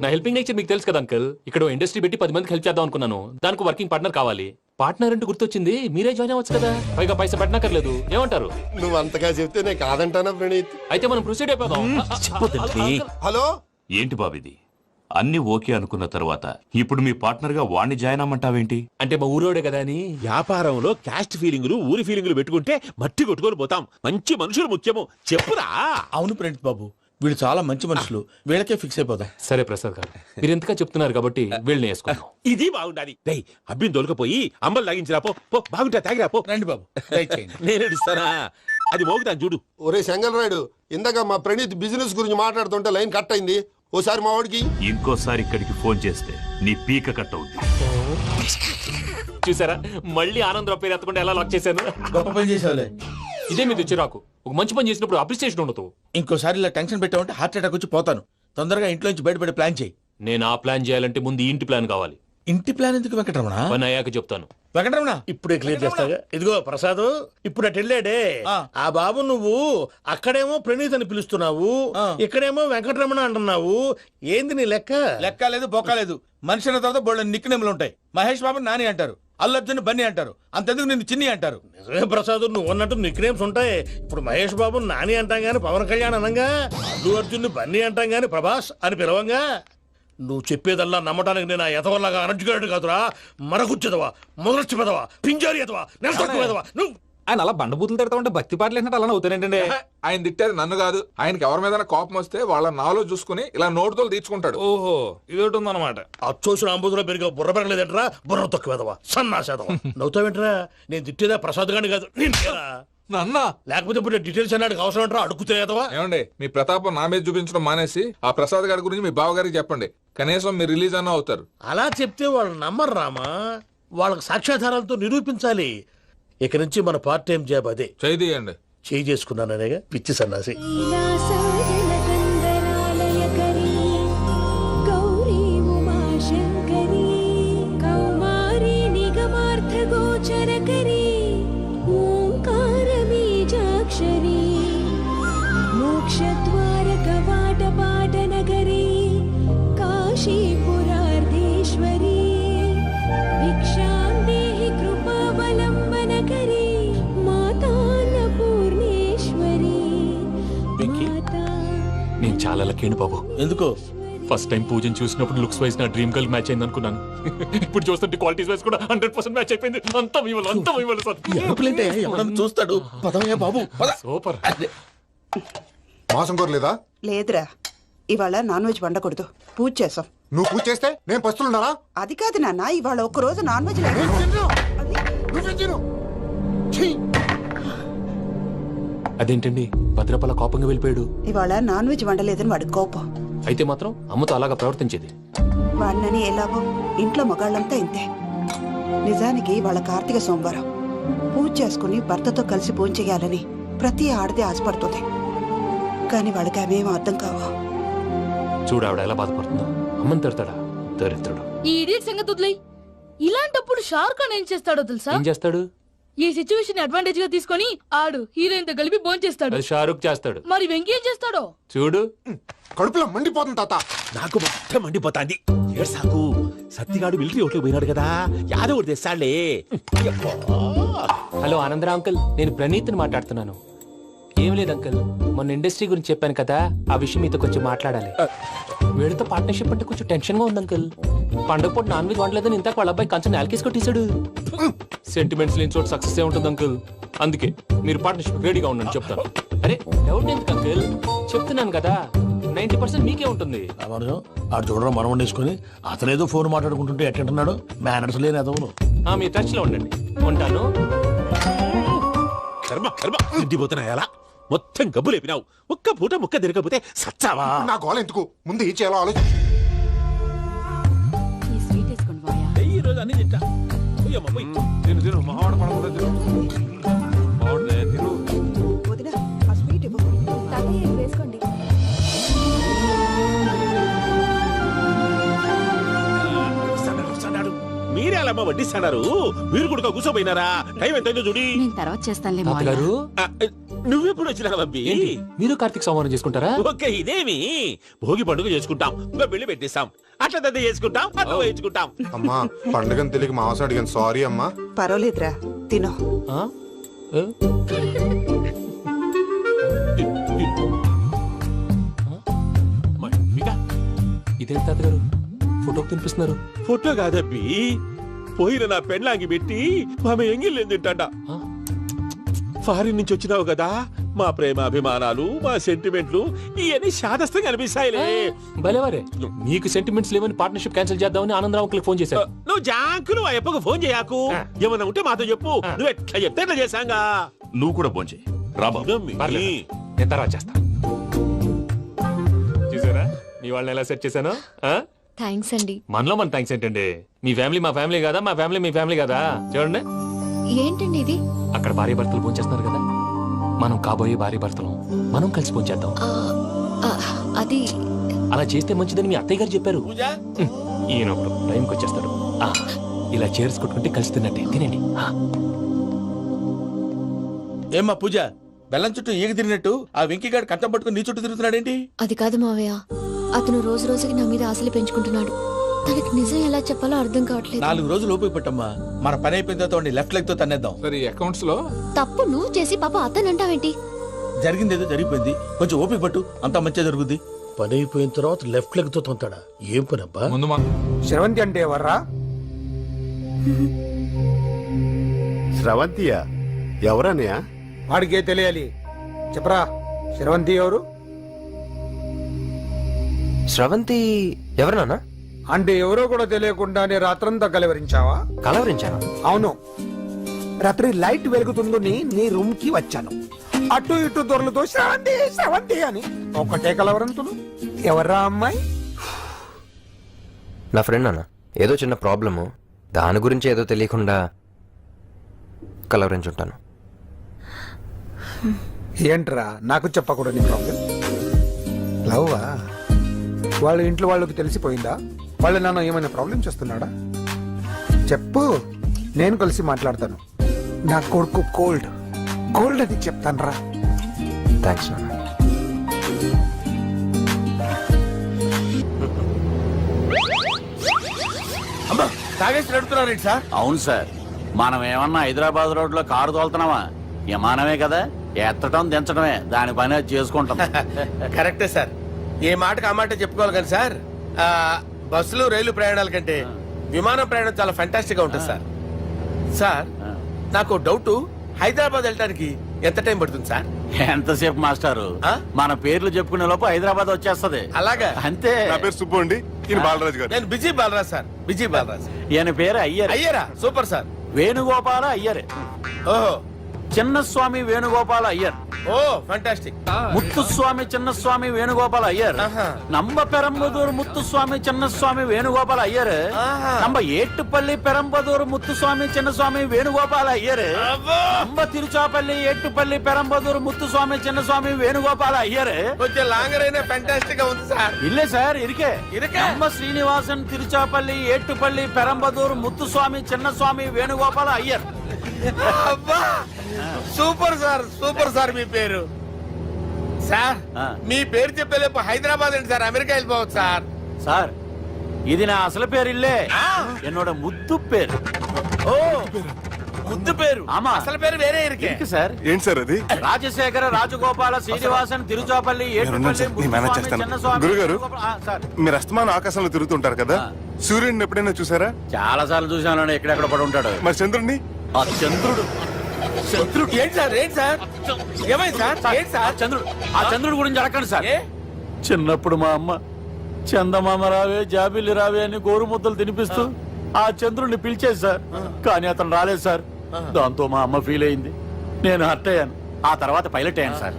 నా హెల్పింగ్ నేచర్ మీకు తెలుసు కదా అంకుల్. ఇక్కడ ఇండస్ట్రీ పెట్టి 10 మందికి హెల్ప్ చేద్దాం అనుకున్నాను. దానికి వర్కింగ్ పార్ట్నర్ కావాలి. పార్ట్నర్ అంటే గుర్తొచ్చింది, మీరే జాయిన్ అవ్వచ్చు కదా, పైగా పైసా పెట్టనక్కర్లేదు. ఏమంటారు? నువ్వు అంతగా చెప్తే నేను కాదంటానా ప్రణీత్? అయితే మనం ప్రొసీడ్ అయిపోదాం. హలో, ఏంటి బాబిది? అన్ని ఓకే అనుకున్న తర్వాత ఇప్పుడు మీ పార్ట్నర్ గా వాణ్ణి జాయిన్ అమ్మంటావేంటి? అంటే మా ఊరోడే కదా అని. వ్యాపారంలో క్యాస్ట్ ఫీలింగులు, ఊరి ఫీలింగులు పెట్టుకుంటే మట్టి కొట్టుకొని పోతాం. మంచి మనుషులు ముఖ్యము. చెప్పురా. అవును ప్రణీత్ బాబు, వీళ్ళు చాలా మంచి మనుషులు, వీళ్ళకే ఫిక్స్ అయిపోదాం. సరే ప్రసాద్ గారు, మీరు ఎంతగా చెప్తున్నారు కాబట్టి వీళ్ళని వేసుకున్నాం. ఇది బాగుండాలి. డై అబ్బిని దొలకపోయి అంబలు లాగించిరా. పో పో, బాగుంటా తాగిరా పో. రండి బాబు, దయచేయండి. నేను ఇస్తానా? అది మోగుతాను చూడు. ఒరే చెంగల్ రాయుడు, ఇందాక మా ప్రణీత్ బిజినెస్ గురించి మాట్లాడుతుంటే లైన్ కట్ అయింది. ఓసారి మా వాడికి ఇంకోసారి ఇక్కడికి ఫోన్ చేస్తే నీ పీక కట్ అవుతుంది. చూసారా, మళ్ళీ ఆనందరావు పేరు ఎత్తకుండా ఎలా లాక్ చేశాను. గొప్ప పని చేసేవాళ్ళే. ఇదే మీద చిరాకు. ఒక మంచి పని చేసినప్పుడు అప్రిసియేషన్ ఉండదు. ఇంకోసారి ఇలా టెన్షన్ పెట్టామంటే హార్ట్ అటాక్ వచ్చి పోతాను. తొందరగా ఇంట్లో నుంచి బయటపడే ప్లాన్ చేయి. నేను ఆ ప్లాన్ చేయాలంటే ముందు ఈ ఇంటి ప్లాన్ కావాలి. ఇంటి ప్లాన్ ఎందుకు వెంకటరమణ? పని అయ్యాక చెప్తాను. వెంకటరమణ ఇప్పుడే క్లియర్ చేస్తాగా. ఇదిగో ప్రసాద్, ఇప్పుడు అటు వెళ్ళాడే ఆ బాబు, నువ్వు అక్కడేమో ప్రణీత్ అని పిలుస్తున్నావు, ఇక్కడేమో వెంకటరమణ అంటున్నావు. ఏంది నీ లెక్క? లెక్క లేదు, బొక్క లేదు. మనిషి అన్న తర్వాత బోళ్ళ నిక్నెములు ఉంటాయి. మహేష్ బాబు నాని అంటారు, అల్లు అర్జున్ బన్నీ అంటారు, అంతెందుకు నిన్ను చిన్ని అంటారు. నిజమే ప్రసాద్, నువ్వు అన్నట్టు నిక్ నేమ్స్ ఉంటాయి. ఇప్పుడు మహేష్ బాబు నాని అంటాం గాని పవన్ కళ్యాణ్ అనంగా, అల్లు అర్జున్ బన్నీ అంటాం గాని ప్రభాస్ అని పిలవంగా. నువ్వు చెప్పేదల్లా నమ్మటానికి నేను ఆ ఎతవల్లాగా అనర్జుకేటెడ్ కాదురా. మరగుచ్చదవా, మొదలచ్చి పెదవా, పింజారి ఎదవా, నెలసొక్కుదవా నువ్వు. ఆయన అలా బండబూతులు తిడతా ఉంటే భక్తి పాటలు ఏంటంటే అలా అవుతానంటే. ఆయన తిట్టేది నన్ను కాదు, ఆయనకి ఎవరి మీద కోపం వస్తే వాళ్ళ నాలో చూసుకుని ఇలా నోటుతో తీర్చుకుంటాడు. ఓహో, ఇది ఒకటి ఉందన్నమాట. అచ్చోసిన అంబుధులో పెరిగే బుర్ర పెరగలేదంటరా, బుర్ర తొక్కువేదవా, సన్నాసేదవా. నవ్వుతావేంట్రా? నేను తిట్టేదా ప్రసాద్ గాని కాదు, నిన్నేరా. నాన్న, లేకపోతే ఇప్పుడు డీటెయిల్స్ అన్నాడు అవసరం అంటారా? అడుగుతాయేదవా. ఏమండి, మీ ప్రతాపం నా మీద చూపించడం మానేసి ఆ ప్రసాద్ గారి గురించి మీ బావగారికి చెప్పండి. కనీసం మీరు రిలీజ్ అన్న అవుతారు. అలా చెప్తే వాళ్ళు నమ్మరు రామా. వాళ్ళకి సాక్ష్యాధారాలతో నిరూపించాలి. ఇక నుంచి మన పార్ట్ టైం జాబ్ అదే. చేయండి. చేయి చేసుకున్నాననేగా పిచ్చి సన్నాసి. నేను చాలా లక్కీ బాబు. ఎందుకు? ఫస్ట్ టైం పూజను చూసినప్పుడు లుక్స్ వైజ్ నా డ్రీమ్ గర్ల్ మ్యాచ్ అయింది అనుకున్నాను. ఇప్పుడు చూస్తుంటే క్వాలిటీస్ వైజ్ కూడా 100% మ్యాచ్ అయిపోయింది. అంతా ఎవడన్నా చూస్తాడు. పదవయ్యా బాబు, సూపర్. మాసం కోరలేదా? లేదురా, ఇవాళ నాన్ వెజ్ వండకూడదు, పూజ చేసాం. నువ్వు పూజ చేస్తే నేను పస్తులున్నారా? అది కాదు నాన్న, ఇవాళ ఒక్క రోజు నాన్ వెజ్ లేదు. అదేంటండి భద్రపల కోపంగా వెళ్ళిపోయాడు? ఇవాళ నాన్ వెజ్ వండలేదని వాడి కోపం. అయితే మాత్రం అమ్మతో అలాగా ప్రవర్తించేది. వాడినని ఎలాగో ఇంట్లో మగాళ్ళంతా ఇంతే. నిజానికి వాళ్ళ కార్తీక సోమవారం పూజ చేసుకుని భర్తతో కలిసి పూజ చేయాలని ప్రతి ఆడది ఆశపడుతుంది. కానీ వాడికి అవేం అర్థం కావు. చూడు ఆవిడ ఎలా బాధపడుతుందో. అమ్మని తిడతాడా దరిద్రుడు. ఈ ఇడియట్ సంగతి వదిలేయ్. ఇలాంటప్పుడు షారుఖ్ ఖాన్ ఏం చేస్తాడో తెలుసా? ఏం చేస్తాడు? ఈ సిచ్యువేషన్ అడ్వాంటేజ్ గా తీసుకొని ఆడు హీరోయిన్ తో కలిపి బోన్ చేస్తాడు. అది షారుఖ్ చేస్తాడు. మరి వెంకీ ఏం చేస్తాడో చూడు. కడుపులో మండిపోతుంది తాత. నాకు మొత్తం మండిపోతాంది. ఏడ్సాకు, సత్తిగాడు మిలిటరీ ఓట్లు పోయినాడు కదా, యాదవ్ ఒకటి తెస్తాడులే. హలో ఆనందరా అంకుల్, నేను ప్రణీత్ని మాట్లాడుతున్నాను. ఏం లేదు అంకుల్ మొన్న ఇండస్ట్రీ గురించి చెప్పాను కదా ఆ విషయం మీతో కొంచెం మాట్లాడాలి. వీడితో పార్ట్నర్షిప్ అంటే కొంచెం టెన్షన్ గా ఉంది అంకుల్. పండగ పూట నాన్ వెజ్ వండలేదని ఇంతకు వాళ్ళ అబ్బాయి కంచెం నేలకేసి కొట్టేశాడు. సెంటిమెంట్స్ లేని చోట సక్సెస్ ఏ ఉంటుంది అంకుల్. అందుకే మీరు పార్ట్నర్షిప్ రెడీగా ఉండండి చెప్తాను. అరే డౌట్ ఎందుకు అంకుల్, చెప్తున్నాను కదా 90% మీకే ఉంటుంది. ఆడు చూడడం మనం వండేసుకొని అతనేదో ఫోన్ మాట్లాడుకుంటుంటే ఎట్టంటున్నాడు మేనర్స్ లేని అదవును. మీరు టచ్ లో ఉండండి. ఉంటాను. కర్మ కర్మ తిండిపోతున్నా ఎలా మొత్తం గబ్బు లేపినావు. ఒక్క పూట ముక్క తిరగకపోతే సచ్చావా? నా గోల ఎందుకు, ముందు ఏం చేయాలో ఆలోచించు. ఈ రోజు అన్ని తింటా. పోయమ్మ, పోయ్. తిను తిను, మావాడు పడకుండా తిను. మావాడులే, తిను. వదినా ఆ స్వీట్ ఇవ్వు. వేసుకోండి. వస్తాడాడు. మీరే అలా అమ్మ వడ్డిస్తాడారు. మీరు కూడా కూర్చోపోయినారా? టైం ఎంతైందో చూడి. నేను తర్వాత చేస్తానులే తాతగారు ఆ, నువ్వెప్పుడు వచ్చినా బంబి? ఏంటి మీరు కార్తీక్ సంహారం చేసుకుంటారా? ఓకే, ఇదేమి భోగి పండుగ చేసుకుంటాం, ఇంకా పెళ్లి పెట్టేస్తాం, అట్లా దద్ద చేసుకుంటాం, అట్లా వేయించుకుంటాం. అమ్మా పండుగని తెలియక మాంసం అడిగాను, సారీ అమ్మా. పర్వాలేదురా తినో. ఆ? ఏ? ఇదేంటి తాతగారు ఫోటోకి తినిపిస్తున్నారు? ఫోటో కాదబ్బి, పోయిన నా పెళ్ళాంగి పెట్టి ఆమె ఎంగిల్లేం తింటాడ. ఫారిన్ నుంచి వచ్చినావు కదా, మా ప్రేమ అభిమానాలు, మా సెంటిమెంట్లు ఇవన్నీ శాదస్తంగా అనిపిస్తాయిలే. భలేవారే, మీకు సెంటిమెంట్స్ లేవని పార్ట్నర్షిప్ క్యాన్సిల్ చేద్దామని ఆనందరావు అంకుల్ ఫోన్ చేశారు. నువ్వు జాంకులు ఆ అప్పకు ఫోన్ చేయకు. ఏమన్నా ఉంటే మాతో చెప్పు. నువ్వు ఎట్లా చెప్తే ఎట్లా చేశాంగా. నువ్వు కూడా ఫోన్ చేయి రాబా. పర్లేదు, నేను తర్వాత చేస్తా. చూసారా మీ వాళ్ళని ఎలా సెట్ చేశాను? థ్యాంక్స్ అండి. మనలో మన థ్యాంక్స్ ఏంటండి, మీ ఫ్యామిలీ మా ఫ్యామిలీ కదా, మా ఫ్యామిలీ మీ ఫ్యామిలీ కదా. చూడండి ఏంటండి ఇది? అక్కడ భార్య భర్తలు ఫోన్ చేస్తున్నారు కదా, మనం కాబోయే భార్య భర్తలు మనం కలిసి ఫోన్ చేద్దాం. అది అలా చేస్తే మంచిదని మీ అత్తయ్య గారు చెప్పారు. ఈయన ఒకడు టైంకి వచ్చేస్తాడు. ఇలా చేర్స్ కొట్టుకుంటే కలిసి తిన్నట్టే తినండి. ఏమ్మా పూజ, బెల్లం చుట్టూ ఈగ తిరిగినట్టు ఆ వెంకీగాడు కంటం పట్టుకుని నీ చుట్టూ తిరుగుతున్నాడేంటి? అది కాదు మావయ్య, అతను రోజు రోజుకి నా మీద ఆశలు పెంచుకుంటున్నాడు. తనకి నిజం ఎలా చెప్పాలో అర్థం కావట్లేదు. 4 రోజులు ఓపిక పట్టమ్మా, మన పని అయిపోయిన తర్వాత లెఫ్ట్ లెగ్ తో తన్నేద్దాం. సరే అకౌంట్స్ లో తప్పు నువ్వు చేసి పాప అతను అంటావేంటి? జరిగిందేదో జరిగిపోయింది, కొంచెం ఓపిక పట్టు, అంతా మంచిగా జరుగుద్ది. పని అయిపోయిన తర్వాత లెఫ్ట్ లెగ్ తో తొంతాడా? ఏం పని అబ్బా? ముందు మా శ్రవంతి అంటే ఎవర్రా? స్రవంతియా? ఎవరన్నయ్యా? వాడికే తెలియాలి, చెప్పరా. శ్రవంతి ఎవరు? స్రవంతి ఎవరన్నా? అంటే ఎవరో కూడా తెలియకుండానే రాత్రంతా కలవరించావా? కలవరించాను. అవును, రాత్రి లైట్ వెలుగుతుందని నీ రూమ్ కి వచ్చాను. అటు ఇటు దొరలతో శ్రవంతి శ్రవంతి అని ఒకటే కలవరంతులు. ఎవర్రా అమ్మాయి? నా ఫ్రెండ్ అన్న, ఏదో చిన్న ప్రాబ్లము, దాని గురించి ఏదో తెలియకుండా కలవరించుంటాను. ఏంట్రా నాకు చెప్పకూడదు నీ ప్రాబ్లం? లవ్వా? వాళ్ళ ఇంట్లో వాళ్ళకి తెలిసిపోయిందా? వాళ్ళ నాన్న ఏమైనా ప్రాబ్లం చేస్తున్నాడా? చెప్పు, నేను కలిసి మాట్లాడతాను. నా కొడుకు కోల్డ్ కోల్డ్ అని చెప్తాను రా. థ్యాంక్స్ నాన్న. అమ్మా, తాగేసి నడుపుతున్నారేంటి సార్? అవును సార్, మనం ఏమన్నా హైదరాబాద్ రోడ్ లో కారు తోలుతున్నామా? విమానమే కదా, ఎత్తడం దించడమే దాని పని అది చేసుకుంటాం. కరెక్టే సార్, ఏ మాటకు ఆ మాట చెప్పుకోవాలి కానీ సార్, బస్సులు రైలు ప్రయాణాల కంటే విమానం ప్రయాణం చాలా ఫెంటాస్టిక్ గా ఉంటుంది సార్. సార్ నాకు డౌట్, హైదరాబాద్ వెళ్ళడానికి ఎంత టైం పడుతుంది సార్? ఎంతసేపు మాస్టారు, మన పేర్లు చెప్పుకునే లోపు హైదరాబాద్ వచ్చేస్తది. అలాగా? అంతే. నా పేరు సుబ్బు అండి, ఈయన బాలరాజు గారు. నేను busy Balaraj sir, busy Balaraj. ఈయన పేరు అయ్యర్. అయ్యరా? Super sir. వేణుగోపాల అయ్యర్. ఓహో, చిన్నస్వామి వేణుగోపాల అయ్యర్. ఓ ఫంటాస్టిక్. ముత్తుస్వామి చిన్నస్వామి వేణుగోపాల అయ్యర్. நம்ம பெரம்பதூர் முத்துசுவாமி சின்னசுவாமி வேணுகோபால் ஐயர். நம்ம ஏட்டுப்பள்ளி பெரம்பதூர் முத்துசுவாமி சின்னசுவாமி வேணுகோபால் ஐயர். நம்ம తిరుచాపల్లి ఏట్టుపల్లి పెరంబదూర్ ముత్తుస్వామి చిన్నస్వామి వేణుగోపాల అయ్యర్. కొంచెం లాంగర్ అయినా ఫంటాస్టిక్ గా ఉంది సార్. ఇల్లే సార్ ఇరికే. நம்ம Srinivasan Tiruchapalli Ettupalli Perambadur Muthuswamy Chinnaswamy Venugopala Iyer. Super sir, super sir. మీ పేరు సార్, మీ పేరు చెప్పేలేపు హైదరాబాద్ ఏంటి సార్, అమెరికా వెళ్ళిపోవచ్చు సార్. సార్ ఇది నా అసలు పేరు ఇల్లే, என்னோட ముద్దు పేరు. ఓ ముద్దు పేరు ఆమా. అసలు పేరు వేరే ఇరికే ఇరికి సార్ ఏంటి సార్ అది రాజశేఖర రాజగోపాల శ్రీనివాసన్ తిరుచాపల్లి నేనున్నాను సార్, నేను మేనేజ్ చేస్తాను. గురుగారు. సార్ మీరు అస్తమానం ఆకాశంలో తిరుగుతుంటారు కదా సూర్యుడిని ఎప్పుడైనా చూసారా? చాలా సార్లు చూసాను ఎక్కడెక్కడ పడి ఉంటాడు మరి చంద్రుడిని? ఆ చంద్రుడు చంద్రుడు ఏంటి సార్ ఏంటి సార్ ఏమైంది సార్ ఏంటి సార్ చంద్రుడు ఆ చంద్రుడు గురించి అడగండి సార్ ఏ? చిన్నప్పుడు మా అమ్మ చందమామ రావే జాబిల్లి రావే అని గోరు ముద్దలు తినిపిస్తూ ఆ చంద్రుడిని పిలిచేది సార్ కానీ అతను రాలేదు సార్ దాంతో మా అమ్మ ఫీల్ అయింది నేను హర్ట్ అయ్యాను ఆ తర్వాత పైలట్ అయ్యాను సార్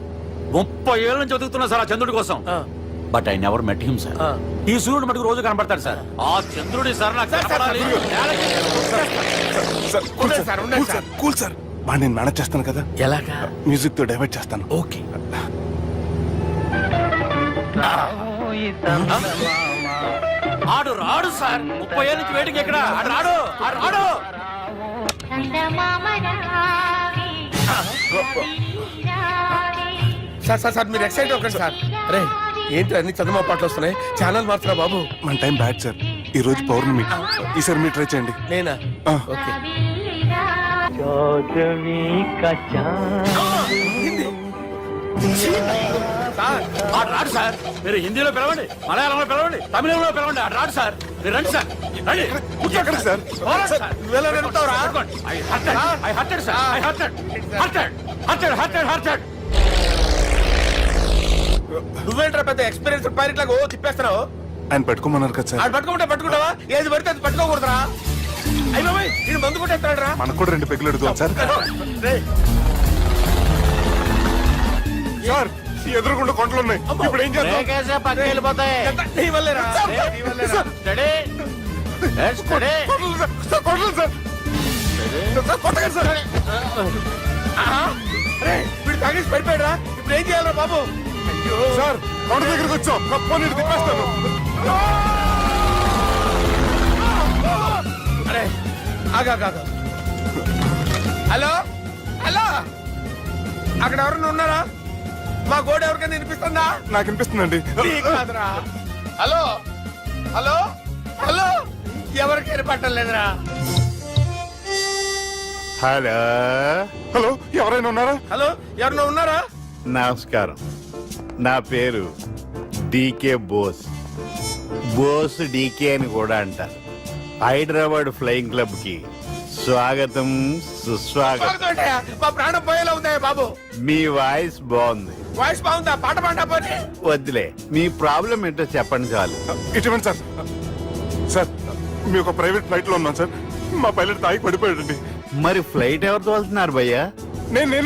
30 ఏళ్ళ నుంచి చదువుతున్నా సార్ ఆ చంద్రుడి కోసం but I never met him sir ఈ సూర్యుడు మటుకు రోజు కనబడతాడు సార్ ఆ చంద్రుడి సార్ నాకు కనపడాలి. Sir cool sir, cool sir, cool sir. బాగా నేను మేనేజ్ చేస్తాను కదా, ఎలాగా మ్యూజిక్ తో డైవర్ట్ చేస్తాను. ఓకే ఆడు రాడు సార్ 30 ఏళ్ళ నుంచి వేటికి ఎక్కడ ఆడు రాడు ఆడు రాడు సార్ సార్ సార్ మీరు ఎక్సైట్ అవ్వకండి సార్. రే ఏంటి అన్ని చదువు పాటలు వస్తున్నాయి, ఛానల్ మారుతున్నా బాబు. మన టైం బ్యాడ్ సార్, ఈ రోజు పౌర్ణమి. ఈసారి మీరు ట్రై చేయండి. నేనా? ఆ. ఓకే. సార్ ఆడు రాడు సార్ మీరు హిందీలో పిలవండి మలయాళంలో పిలవండి తమిళంలో పిలవండి ఆడు రాడు సార్ మీరు రండి సార్ రండి ఎక్కడికి సార్? పోరాడు సార్. నువ్వెలా వెళ్తావురా? I hurted, sir. I hurted. నువ్వేంట్రా పెద్ద ఎక్స్పీరియన్స్ పైరెట్ లాగా ఓ తిప్పేస్తున్నావు? ఆయన పెట్టుకోమన్నారు కదా సార్. ఆడు పట్టుకుంటే పట్టుకుంటావా? ఏది పడితే అది పట్టుకోకూడదురా? అయ్యి బాబాయ్ నేను మందు కొట్టేస్తాడు రా. మనకు కూడా 2 పెగ్గులు ఎడుగుతాం సార్. సార్ ఈ ఎదురుగుండా కొండలు ఉన్నాయి, ఇప్పుడు ఏం చేద్దాం? బ్రేకేసే పక్కకి వెళ్ళిపోతాయి. నీ వల్లేరా? నీ వల్లేరా? Steady. Yes, steady. Kondalu sir, sir, Kondalu sir. Sir, కొట్టకండి సార్. ఆహా. రే వీడు తాగేసి పడిపోయాడు రా. ఇప్పుడు ఏం చేయాలరా బాబు? అయ్యో సార్ కొండ దగ్గరికి వచ్చాం, ఫోన్ ఇటు తిప్పేస్తాను. అరే ఆగా హలో హలో అక్కడ ఎవరన్నా ఉన్నారా? మా గోడ ఎవరికైనా వినిపిస్తుందా? నాకు అనిపిస్తుందండి. నీకు కాదురా. హలో హలో హలో ఎవరికి వినపట్టలేదురా. హలో హలో ఎవరైనా ఉన్నారా? హలో ఎవరన్నా ఉన్నారా? నమస్కారం, నా పేరు డీకే బోస్. బోస్ డీకే అని కూడా అంటారు. హైదరాబాద్ ఫ్లయింగ్ క్లబ్ కి స్వాగతం సుస్వాగతం. స్వాగతం. మా ప్రాణం పోయేలా ఉందా బాబు? మీ వాయిస్ బాగుంది. వాయిస్ బాగుందా? పాట పాడా పోనీ. వద్దులే, మీ ప్రాబ్లం ఏంటో చెప్పండి చాలు. ఇటువంటి సార్, సార్ మీ ఒక ప్రైవేట్ ఫ్లైట్ లో ఉన్నాం సార్. మా పైలట్ తాగి పడిపోయాడండి. మరి ఫ్లైట్ ఎవరు తోలుతున్నారు భయ్యా? నేనే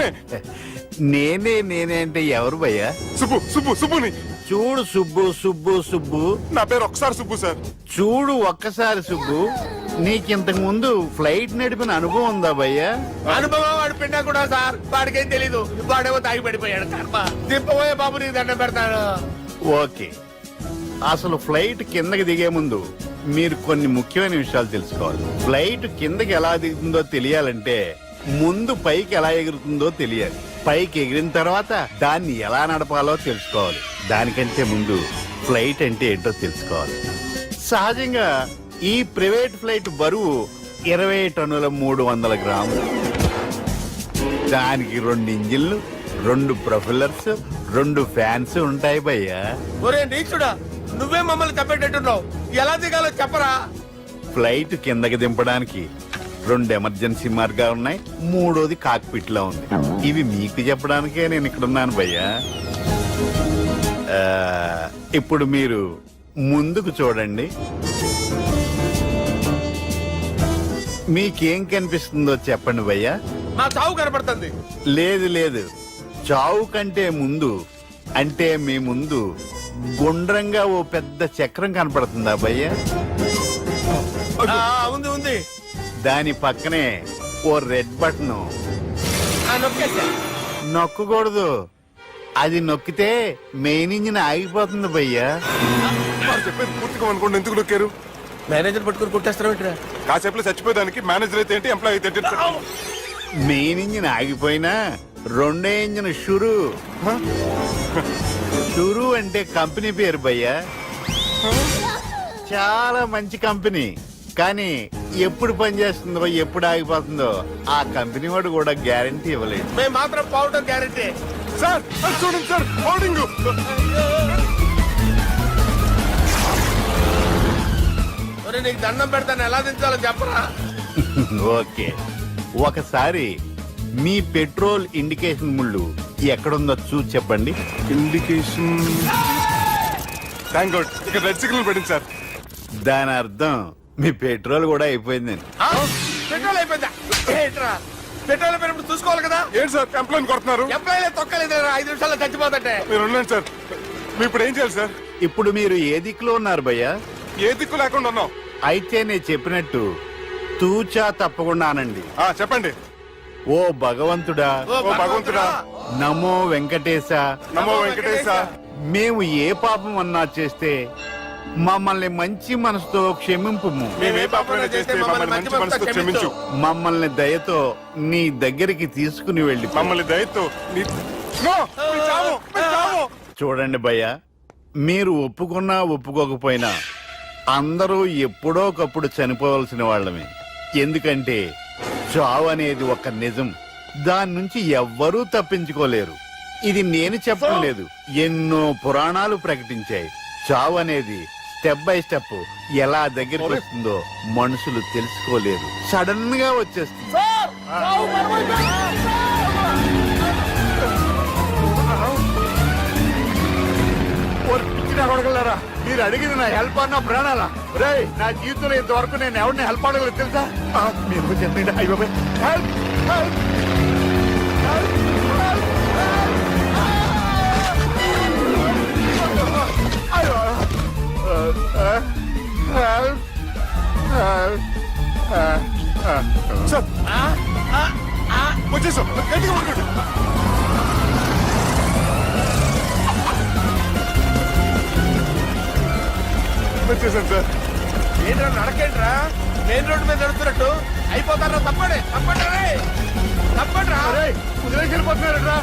నేనే అంటే ఎవరు భయ్యా? సుబ్బుని. చూడు సుబ్బు నా పేరు ఒకసారి సుబ్బు సార్. చూడు ఒక్కసారి సుబ్బు, నీకింతకు ముందు ఫ్లైట్ నడిపిన అనుభవం ఉందా భయ్యా? అనుభవం వాడు పిండా కూడా సార్, వాడికేం తెలీదు. వాడేమో తాగి పడిపోయాడు. కర్మ దింపబోయే బాబు నీకు దండం పెడతాను. ఓకే, అసలు ఫ్లైట్ కిందకి దిగే ముందు మీరు కొన్ని ముఖ్యమైన విషయాలు తెలుసుకోవాలి. ఫ్లైట్ కిందకి ఎలా దిగుతుందో తెలియాలంటే ముందు పైకి ఎలా ఎగురుతుందో తెలియాలి. పైకి ఎగిరిన తర్వాత దాన్ని ఎలా నడపాలో తెలుసుకోవాలి. దానికంటే ముందు ఫ్లైట్ అంటే ఏంటో తెలుసుకోవాలి. సహజంగా ఈ ప్రైవేట్ ఫ్లైట్ బరువు 20 టన్నుల 300 గ్రాములు. దానికి 2 ఇంజిన్లు, 2 ప్రొఫెల్లర్స్, 2 ఫ్యాన్స్ ఉంటాయి భయ్యా. ఒరే నీచుడా, నువ్వే మమ్మల్ని తప్పేటట్టున్నావు. ఎలా దిగాలో చెప్పరా? ఫ్లైట్ కిందకి దింపడానికి 2 ఎమర్జెన్సీ మార్గాలు ఉన్నాయి, 3వది కాక్పిట్ లో ఉంది. ఇవి మీకు చెప్పడానికే నేను ఇక్కడ ఉన్నాను భయ్యా. ఇప్పుడు మీరు ముందుకు చూడండి. మీకేం కనిపిస్తుందో చెప్పండి భయ్యా. నా చావు కనపడుతుంది. లేదు, చావు కంటే ముందు అంటే మీ ముందు గుండ్రంగా ఓ పెద్ద చక్రం కనపడుతుందా భయ్యా? ఉంది. దాని పక్కనే ఓ రెడ్ బటన్. నొక్కకూడదు, అది నొక్కితే మెయిన్ ఇంజిన్ ఆగిపోతుంది భయ్యా. చెప్పేది పూర్తిగా అనుకోండి. ఎందుకు నొక్కారు? మేనేజర్ పట్టుకుని కొట్టేస్తారా? కాసేపులో చచ్చిపోయేదానికి మేనేజర్ అయితే ఏంటి, ఎంప్లాయ్ అయితే ఏంటి? మెయిన్ ఇంజిన్ ఆగిపోయినా 2వ ఇంజిన్ షురు అంటే కంపెనీ పేరు భయ్యా. చాలా మంచి కంపెనీ. కానీ ఎప్పుడు పని చేస్తుందో ఎప్పుడు ఆగిపోతుందో ఆ కంపెనీ వాడు కూడా గ్యారంటీ ఇవ్వలేదు. మేము మాత్రం పౌడర్ గ్యారెంటీ. సార్ అది చూడండి సార్, హోర్డింగ్. ఒరేయ్, నీకు దండం పెడతాను, ఎలా దించాలో చెప్పరా? ఓకే, ఒకసారి మీ పెట్రోల్ ఇండికేషన్ ముళ్ళు ఎక్కడుందో చూసి చెప్పండి. ఇండికేషన్. థ్యాంక్ గాడ్, ఇక్కడ రెడ్ సిగ్నల్ పెట్టింది సార్. దాని అర్థం మీ పెట్రోల్ కూడా అయిపోయిందని. ఆ? పెట్రోల్ అయిపోయిందా? ఏంట్రా, పెట్రోల్ అయిపోయినప్పుడు చూసుకోవాలి కదా. ఏంటి సార్ కంప్లైంట్ కొడుతున్నారు? ఎప్పుడైనా తొక్కలేదు, 5 నిమిషాల్లో చచ్చిపోతుంటే. మీరు ఉండండి సార్, మీరు ఇప్పుడు ఏం చేయాలి సార్? ఇప్పుడు మీరు ఏ దిక్కులో ఉన్నారు భయ్యా? ఏ దిక్కు లేకుండా ఉన్నాం. అయితే నేను చెప్పినట్టు తూచా తప్పకుండా అనండి. చెప్పండి. ఓ భగవంతుడా, ఓ భగవంతుడా, నమో వెంకటేశ, నమో వెంకటేశ. మేము ఏ పాపం అన్నా చేస్తే మమ్మల్ని మంచి మనసుతో క్షమింపు. మేము ఏ పాపమైనా చేస్తే మమ్మల్ని మంచి మనసుతో క్షమించు. మమ్మల్ని దయతో నీ దగ్గరికి తీసుకుని వెళ్ళి మమ్మల్ని దయతో చూడండి భయ్య, మీరు ఒప్పుకున్నా ఒప్పుకోకపోయినా అందరూ ఎప్పుడో ఒకప్పుడు చనిపోవలసిన వాళ్ళమే. ఎందుకంటే చావు అనేది ఒక నిజం, దాని నుంచి ఎవ్వరూ తప్పించుకోలేరు. ఇది నేను చెప్పడం లేదు, ఎన్నో పురాణాలు ప్రకటించాయి. చావు అనేది స్టెప్ బై స్టెప్ ఎలా దగ్గరికి వస్తుందో మనుషులు తెలుసుకోలేరు, సడన్ గా వచ్చేస్తుంది. మీరు అడిగింది నా హెల్ప్ అన్న ప్రాణాలా? రే, నా జీవితంలో ఇంతవరకు నేను ఎవరిని హెల్ప్ అడగలేదు తెలుసా? మీరు చెప్పండి. అయ్యో హెల్ప్, హెల్ప్, వచ్చేసాం, గట్టిగా పట్టుకోండి. వచ్చేసాను సార్. ఏంట్రా నడకేంట్రా, మెయిన్ రోడ్డు మీద నడుస్తున్నట్టు అయిపోతారా? తప్పండి, తప్పండి రే, తప్పండి రా. కుదిరేసి వెళ్ళిపోతున్నారా?